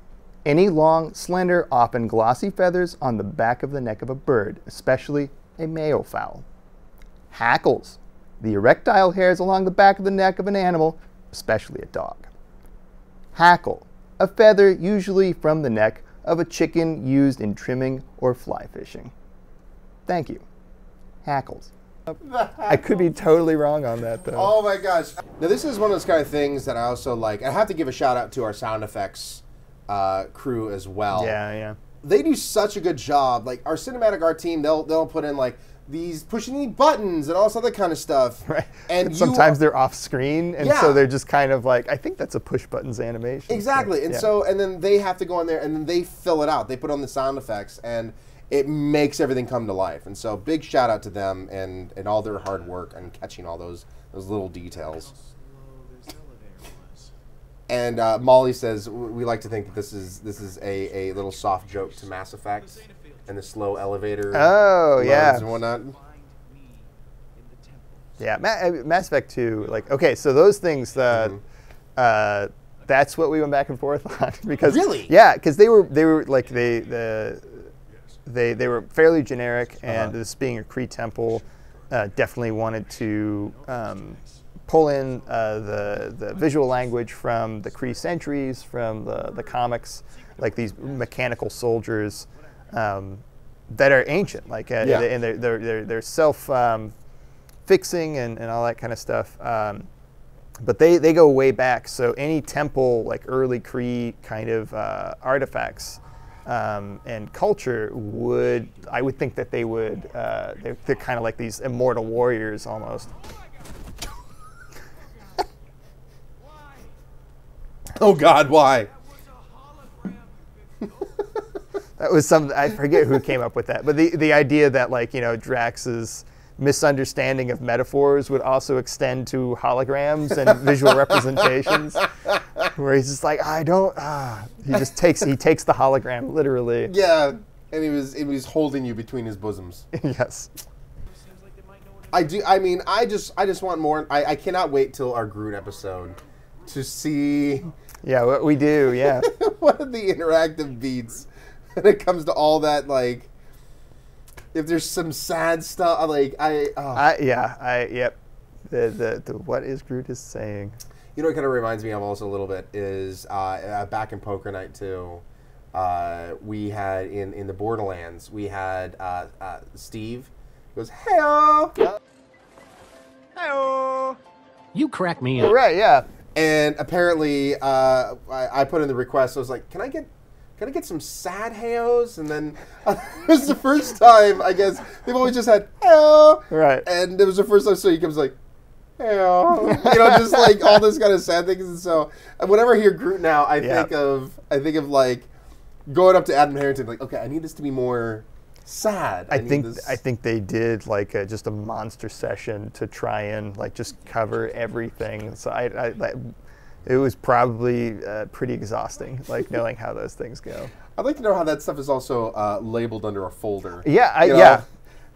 Any long, slender, often glossy feathers on the back of the neck of a bird, especially a male fowl. Hackles. The erectile hairs along the back of the neck of an animal, especially a dog. Hackle. A feather usually from the neck of a chicken used in trimming or fly fishing. Thank you. Hackles. I could be totally wrong on that, though. Oh my gosh. Now, this is one of those kind of things that I also like. I have to give a shout out to our sound effects crew as well. Yeah. They do such a good job. Like, our cinematic art team, they'll put in, like, these pushing the buttons and all this other kind of stuff. Right. And sometimes they're off screen, and so they're just kind of like, I think that's a push buttons animation. Exactly. And then they have to go in there and then they fill it out. They put on the sound effects and it makes everything come to life. And so big shout out to them and all their hard work and catching all those little details. And Molly says we like to think that this is a little soft joke to Mass Effect and the slow elevator. Oh, yeah. And whatnot. Yeah, Mass Effect 2, like, okay, so those things, that's what we went back and forth on. Because, really? Yeah, because they were like, they were fairly generic, and this being a Kree temple, definitely wanted to pull in the visual language from the Kree centuries, from the comics, like these mechanical soldiers that are ancient, like, and they're self-fixing and all that kind of stuff. But they go way back. So any temple, like early Kree kind of artifacts and culture I would think that they would, they're kind of like these immortal warriors almost. Oh God, why? That was I forget who came up with that, but the idea that, like, you know, Drax's misunderstanding of metaphors would also extend to holograms and visual representations, where he's just like, he takes the hologram literally. Yeah, and he was holding you between his bosoms. Yes. I do. I mean, I just want more. I cannot wait till our Groot episode to see. Yeah, what we do. Yeah. What are the interactive beats when it comes to all that? Like, if there's some sad stuff, like yep. The what is Groot is saying. You know what kind of reminds me of also a little bit is back in Poker Night 2, we had in the Borderlands, we had Steve goes, "Hey-o!" Hey-o! You crack me up. Right, yeah. And apparently, I put in the request. I was like, "Can I get some sad hey-os?" And then it was the first time. I guess they've always just had hey-o. Right. And it was the first time. So he comes like, hey-o. You know, just like all this kind of sad things. And so whenever I hear Groot now, I think of like going up to Adam Harrington, like, okay, I need this to be more sad. I think they did like just a monster session to try and like just cover everything. So it was probably pretty exhausting, like knowing how those things go. I'd like to know how that stuff is also labeled under a folder. Yeah, yeah.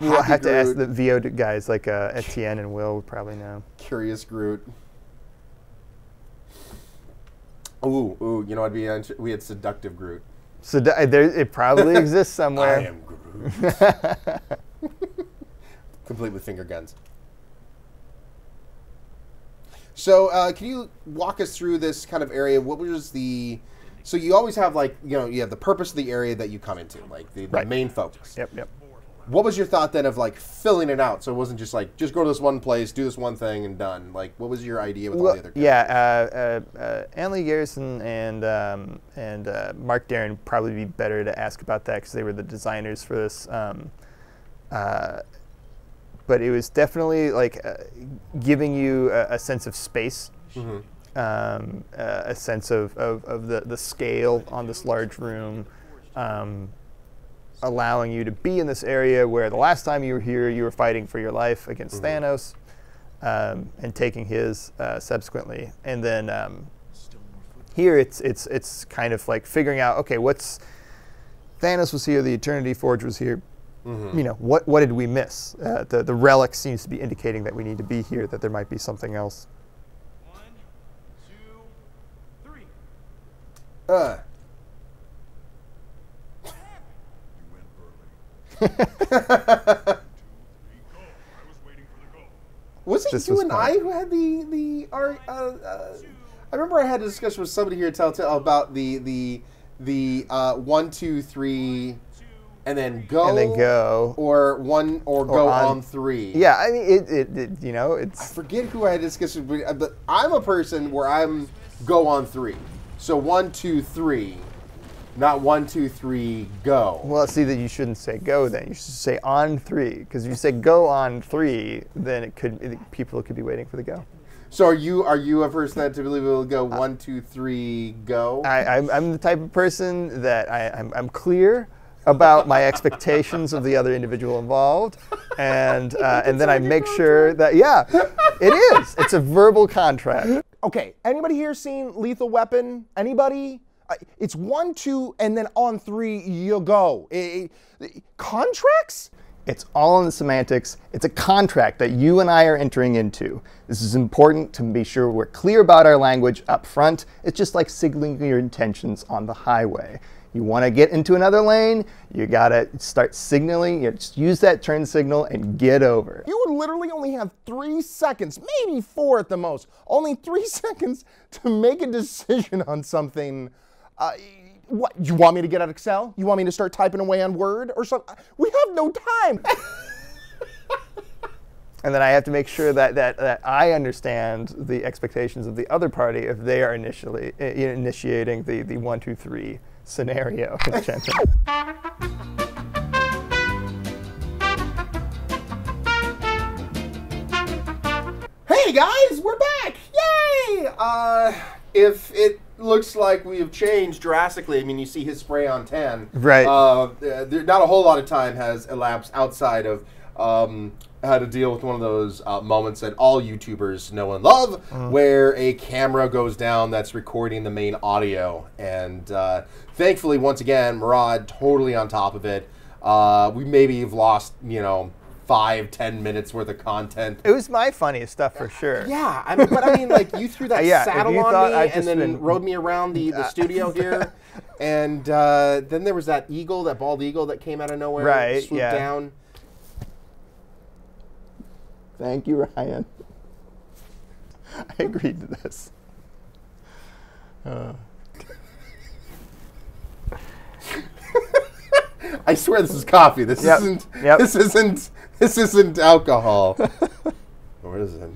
We'll have to ask the VO guys, like Etienne and Will would probably know. Curious Groot. Ooh, you know what? We had Seductive Groot. So it probably exists somewhere. I am Groot. Complete with finger guns. So, can you walk us through this kind of area? What was so you always have, like, you know, you have the purpose of the area that you come into, like the main focus. Yep. What was your thought then of, like, filling it out? So it wasn't just like, just go to this one place, do this one thing, and done. Like, what was your idea with all the other characters? Yeah, Annalie Garrison and Mark Darren probably be better to ask about that because they were the designers for this. But it was definitely like giving you a sense of space, a sense of the scale on this large room, allowing you to be in this area where the last time you were here, you were fighting for your life against Thanos, and taking his subsequently. And then here it's kind of like figuring out, okay, Thanos was here, the Eternity Forge was here. You know, what did we miss? The relic seems to be indicating that we need to be here, that there might be something else. 1, 2, 3. Was it This you was and fun. I who had I remember I had a discussion with somebody here at Telltale about the 1, 2, 3, and then go, or go on 3. Yeah, I mean, it you know, I it's forget who I had discussion with, but I'm a person where I'm go on 3. So 1, 2, 3, not 1, 2, 3, go. well, see that you shouldn't say go then. You should say on 3, because if you say go on 3, then people could be waiting for the go. So are you a person that typically will go 1, 2, 3, go? I'm the type of person that I'm clear about my expectations of the other individual involved, and then I make sure that it is. It's a verbal contract. Okay, anybody here seen Lethal Weapon? Anybody? It's 1, 2, and then on 3 you go. Contracts? It's all in the semantics. It's a contract that you and I are entering into. This is important to be sure we're clear about our language up front. It's just like signaling your intentions on the highway. You want to get into another lane, you got to start signaling. You just use that turn signal and get over. You would literally only have 3 seconds, maybe 4 at the most, only 3 seconds to make a decision on something. What, you want me to get out Excel? You want me to start typing away on Word or something? We have no time. And then I have to make sure that I understand the expectations of the other party if they are initiating the 1, 2, 3 scenario. Hey guys, we're back! Yay! If it looks like we have changed drastically, I mean, you see his spray on 10. Right. Not a whole lot of time has elapsed outside of how to deal with one of those moments that all YouTubers know and love, where a camera goes down that's recording the main audio. And thankfully, once again, Murad totally on top of it. We maybe have lost, 5-10 minutes worth of content. It was my funniest stuff for sure. Yeah, I mean, like you threw that Yeah, if saddle you on thought me I'd and just then been- rode me around the studio here, and then there was that eagle, that bald eagle that came out of nowhere, Right, swooped yeah. down. Thank you, Ryan. I agreed to this. I swear this is coffee. This Yep, isn't. yep. This isn't alcohol. Or is it?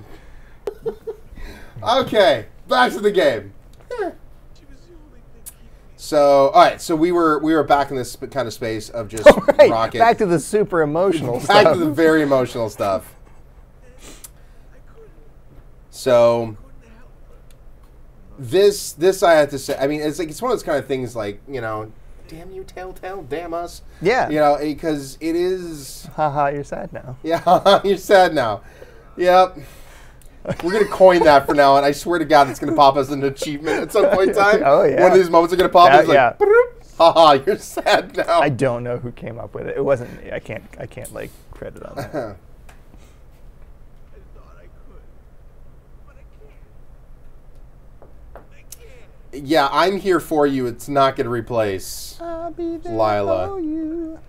Okay, back to the game. So, all right. So we were back in this kind of space of just Right, rocket. back to the super emotional Back stuff. to the very emotional stuff. So this I have to say. I mean, it's one of those kind of things like, damn you, Telltale, damn us. Yeah. Because it is. Haha, you're sad now. Yeah, you're sad now. Yep. We're going to coin that for now, and I swear to God it's going to pop as an achievement at some point in time. Oh, yeah. One of these moments are going to pop, and it's like, Yeah. haha, you're sad now. I don't know who came up with it. It wasn't me. I can't like credit on that. I thought I could, but I can't. Yeah, I'm here for you. It's not going to replace I'll be there Lila. for you.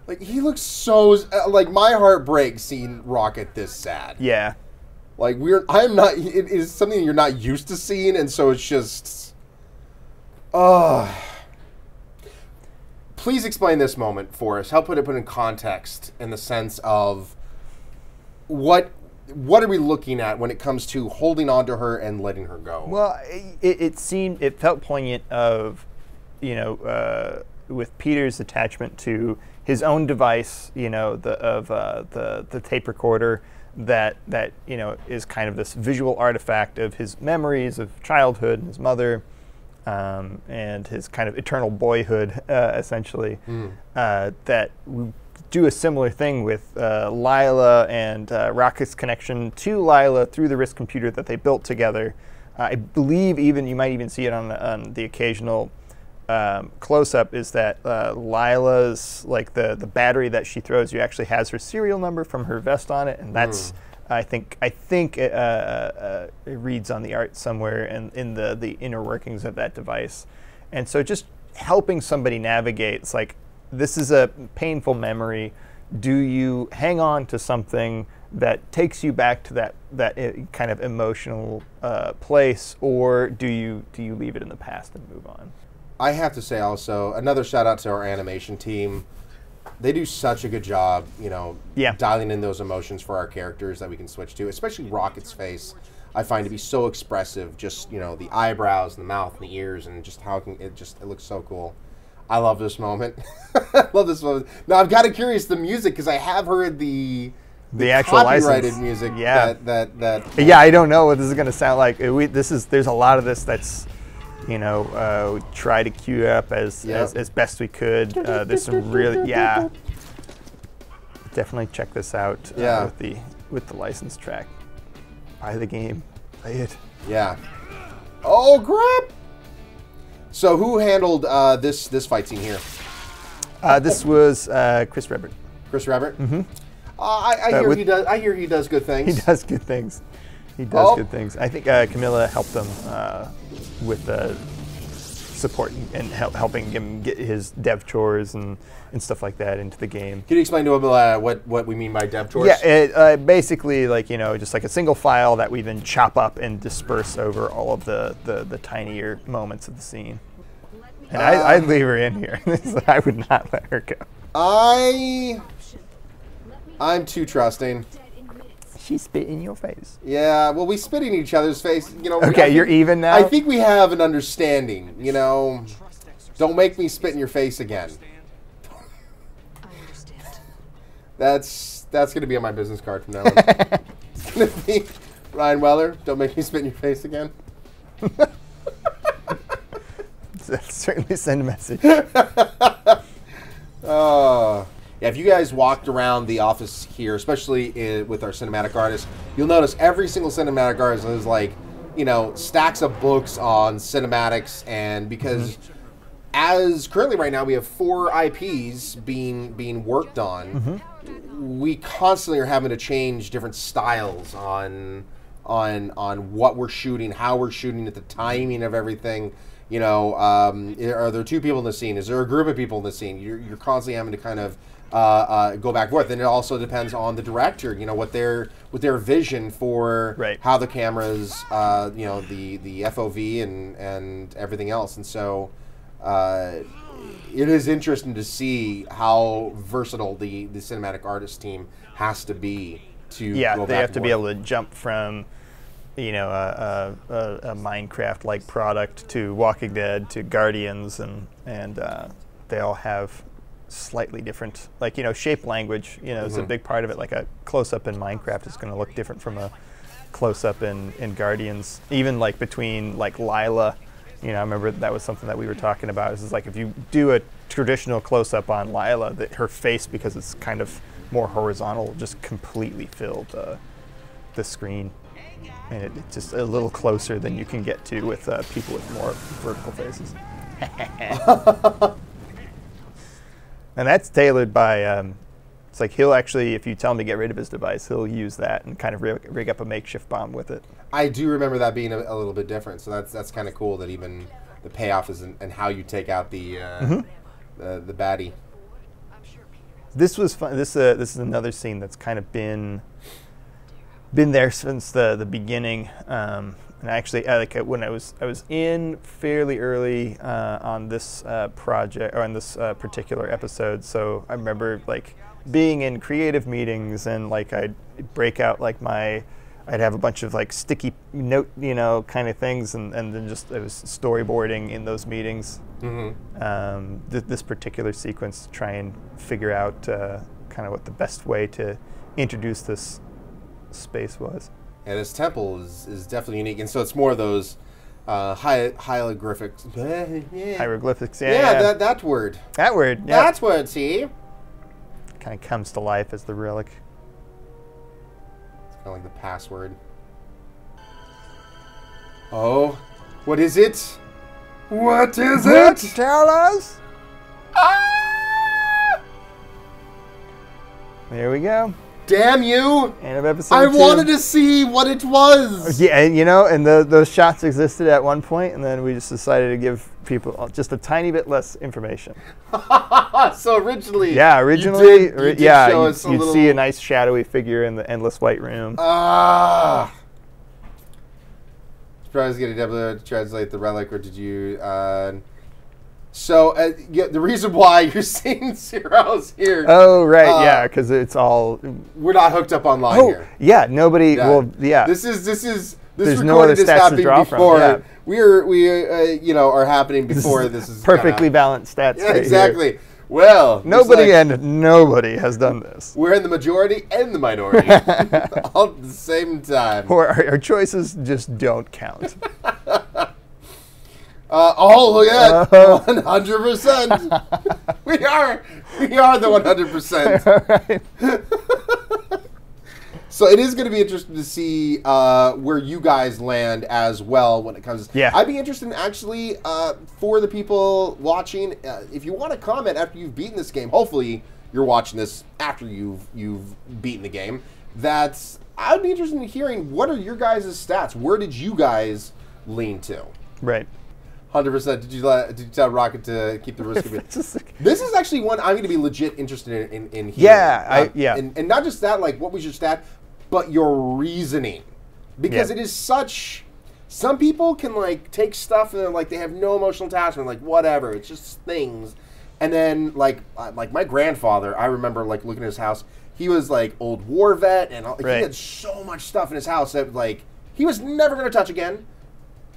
Like, he looks so... like, my heart breaks seeing Rocket this sad. Yeah. Like, I'm not... It is something you're not used to seeing, and so it's just... Please explain this moment for us. Help put it in context in the sense of what are we looking at when it comes to holding on to her and letting her go? Well, it felt poignant of, with Peter's attachment to his own device, the tape recorder that is kind of this visual artifact of his memories of childhood and his mother, and his kind of eternal boyhood, essentially. That we do a similar thing with Lila and Rocket's connection to Lila through the RISC computer that they built together. I believe you might even see it on the occasional close-up is that Lila's, like the battery that she throws you actually has her serial number from her vest on it, and that's I think it reads on the art somewhere in the inner workings of that device. And so just helping somebody navigate, it's like, this is a painful memory. Do you hang on to something that takes you back to that kind of emotional place, or do you leave it in the past and move on? I have to say also, another shout out to our animation team. They do such a good job, dialing in those emotions for our characters that we can switch to, especially Rocket's face. I find to be so expressive, just, the eyebrows and the mouth and the ears, and just how it looks so cool. I love this moment. I love this moment. Now, I'm kind of curious, the music, because I have heard the actual copyrighted license music. Yeah. That Yeah, I don't know what this is going to sound like. There's a lot of this that's, we try to cue up as best we could. There's some really, definitely check this out with the license track. Buy the game, play it. Yeah. Oh, crap! So who handled this fight scene here? This was Chris Rebert. Chris Rebert? Mm-hmm. I hear he does good things. He does good things. Good things. I think Camilla helped him with support and helping him get his dev chores and stuff like that into the game. Can you explain to him what we mean by dev chores? Yeah, basically just like a single file that we then chop up and disperse over all of the tinier moments of the scene. And I'd leave her in here. I would not let her go. I'm too trusting. She spit in your face. Yeah, well, we spit in each other's face. Okay, you're even now? I think we have an understanding, Don't make me spit in your face again. I understand. That's going to be on my business card from now on. It's going to be, Ryann Weller, don't make me spit in your face again. Certainly send a message. Yeah, if you guys walked around the office here, especially with our cinematic artists, you'll notice every single cinematic artist is like, stacks of books on cinematics, and because as currently right now we have 4 IPs being worked on, we constantly are having to change different styles on what we're shooting, how we're shooting it, the timing of everything. Are there 2 people in the scene? Is there a group of people in the scene? You're constantly having to kind of go back and forth, and it also depends on the director. What their vision for how the cameras, the FOV and everything else, and so it is interesting to see how versatile the cinematic artist team has to be to go back they have to and be forth. able to jump from a Minecraft-like product to Walking Dead to Guardians, and they all have slightly different, shape language, is a big part of it. Like a close-up in Minecraft is going to look different from a close-up in Guardians. Even between Lila, I remember that was something that we were talking about. Is if you do a traditional close-up on Lila, that her face, because it's kind of more horizontal, will just completely fill the screen. And it's just a little closer than you can get to with people with more vertical faces. And that's tailored by, it's he'll actually, if you tell him to get rid of his device, he'll use that and kind of rig up a makeshift bomb with it. I do remember that being a little bit different, so that's kind of cool that even the payoff is in how you take out the baddie. This was fun. This is another scene that's kind of been there since the beginning. And actually, when I was in fairly early on this project, or on this particular episode. So I remember being in creative meetings, and I'd break out I'd have a bunch of sticky note, kind of things, and then just I was storyboarding in those meetings. This particular sequence to try and figure out kind of what the best way to introduce this space was. Yeah, this temple is definitely unique, and so it's more of those hieroglyphics. Hieroglyphics, that word. That word, yeah. That's word, see? Kind of comes to life as the relic. It's kind of like the password. Oh, what is it? What is What? it? Tell us. Ah! There we go. Damn you! End of episode I 2. wanted to see what it was. Yeah, and those shots existed at one point, and then we just decided to give people just a tiny bit less information. So originally, Originally, you did yeah, show you'd, us a you'd little... see a nice shadowy figure in the endless white room. Surprised to get a double to translate the relic, or did you? The reason why you're seeing zeros here. Oh right, yeah, because it's all. We're not hooked up online here. Yeah, nobody. Yeah. Well, yeah. This There's no other recording is stats to happening draw from, before. yeah. We are happening before this is perfectly balanced stats. Yeah, right exactly. here. Well, Nobody has done this. We're in the majority and the minority all at the same time. Or our choices just don't count. Look at 100%. We are the 100%. Right. So it is going to be interesting to see where you guys land as well when it comes. Yeah. I'd be interested in actually for the people watching, if you want to comment after you've beaten this game. Hopefully you're watching this after you've beaten the game. I'd be interested in hearing what are your guys' stats. Where did you guys lean to? Right. 100%. Did you tell Rocket to keep the risk of it? This is actually one I'm going to be legit interested in hearing. Yeah, And not just that, like, what was your stat, but your reasoning. Because it is such... Some people can, like, take stuff and they're like, they have no emotional attachment, like, whatever, it's just things. And then, like my grandfather, I remember, like, looking at his house, he was, like, old war vet, and he had so much stuff in his house that, like, he was never going to touch again.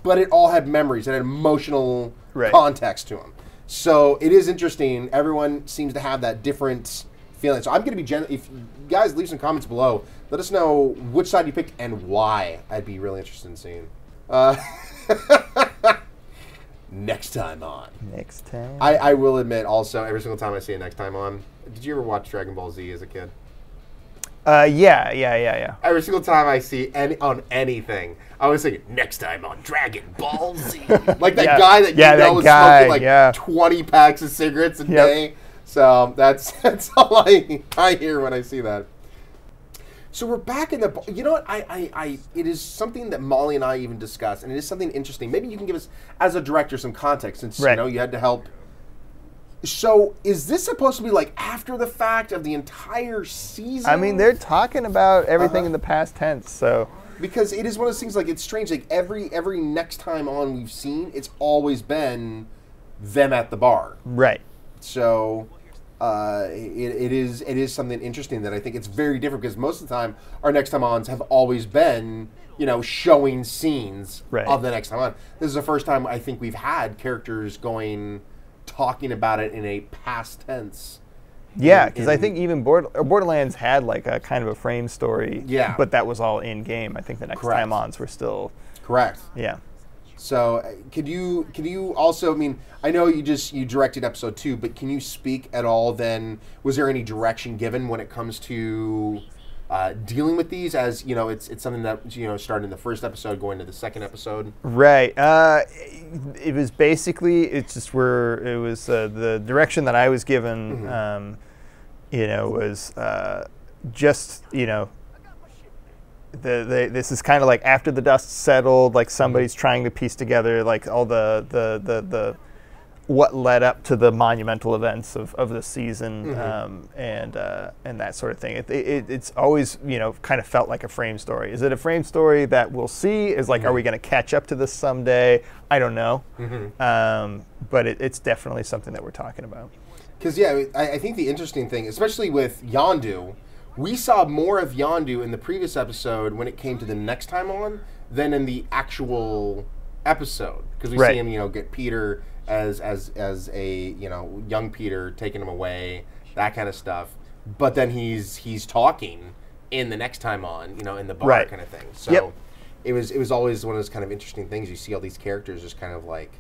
But it all had memories and an emotional context to them. So it is interesting. Everyone seems to have that different feeling. So I'm going to be if you guys leave some comments below, let us know which side you picked and why. I'd be really interested in seeing. Next time on. Next time. I will admit also, every single time I see it next time on, did you ever watch Dragon Ball Z as a kid? Yeah. Every single time I see on anything, I was thinking, next time on Dragon Ball Z. Like that guy that is smoking like 20 packs of cigarettes a day. So that's all I hear when I see that. So we're back in the... You know what? It is something that Molly and I even discussed, and it is something interesting. Maybe you can give us, as a director, some context, since you had to help. So is this supposed to be like after the fact of the entire season? I mean, they're talking about everything in the past tense, so... Because it is one of those things, like, it's strange. Like, every next time on we've seen, it's always been them at the bar. Right. So it is something interesting that I think it's very different, because most of the time our next time ons have always been, showing scenes of the next time on. This is the first time I think we've had characters talking about it in a past tense. Yeah, because I think even Borderlands had like a kind of a frame story. Yeah. But that was all in game. I think the next time ons were still. Correct. Yeah. So could you also, I mean, I know you directed episode 2, but can you speak at all then, was there any direction given when it comes to dealing with these, as it's something that started in the first episode going to the second episode? Right. It was basically the direction that I was given. Was just this is kind of like after the dust settled, like somebody's trying to piece together like all the what led up to the monumental events of the season, and that sort of thing. It's always kind of felt like a frame story. Is it a frame story that we'll see? Is like, are we going to catch up to this someday? I don't know, but it's definitely something that we're talking about. Because I think the interesting thing, especially with Yondu, we saw more of Yondu in the previous episode when it came to the next time on than in the actual episode, because we see him get Peter as a young Peter, taking him away, that kind of stuff. But then he's talking in the next time on, in the bar kind of thing. So it was always one of those kind of interesting things. You see all these characters just kind of like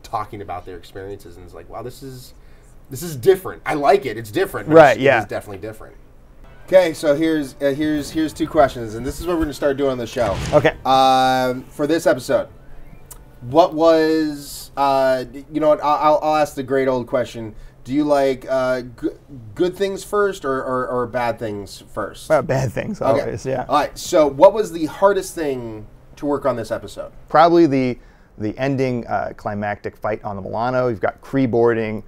talking about their experiences, and it's like, wow, this is different. I like it. It's different. It is definitely different. Okay, so here's 2 questions, and this is what we're going to start doing on the show. Okay. For this episode, what was you know what? I'll ask the great old question. Do you like good things first or bad things first? Bad things, always, yeah. All right, so what was the hardest thing to work on this episode? Probably the ending climactic fight on the Milano. You've got Kree boarding.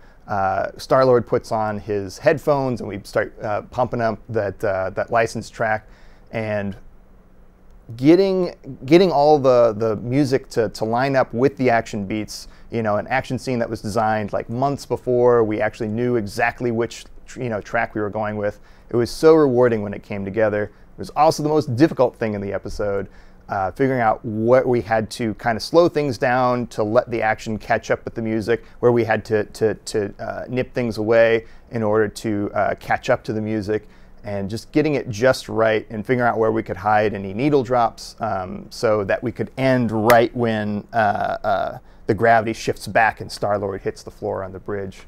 Star-Lord puts on his headphones, and we start pumping up that licensed track, and getting all the music to line up with the action beats. You know, an action scene that was designed like months before we actually knew exactly which track we were going with. It was so rewarding when it came together. It was also the most difficult thing in the episode, figuring out what we had to kind of slow things down to let the action catch up with the music, where we had to nip things away in order to catch up to the music, and just getting it just right and figuring out where we could hide any needle drops so that we could end right when the gravity shifts back and Star-Lord hits the floor on the bridge.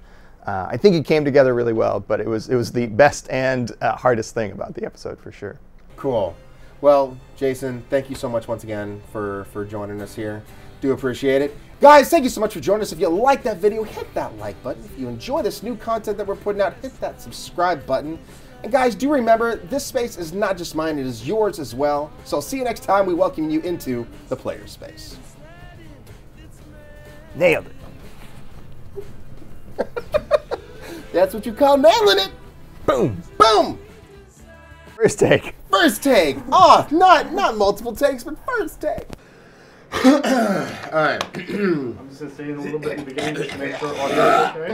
I think it came together really well, but it was the best and hardest thing about the episode for sure. Cool. Well, Jason, thank you so much once again for joining us here. Do appreciate it. Guys, thank you so much for joining us. If you like that video, hit that like button. If you enjoy this new content that we're putting out, hit that subscribe button. And guys, do remember, this space is not just mine, it is yours as well. So I'll see you next time we welcome you into the player space. Nailed it. That's what you call nailing it. Boom. Boom. First take. First take. Oh, not multiple takes, but first take. All right. I'm just gonna stay in a little bit in the beginning just to make sure audio is okay.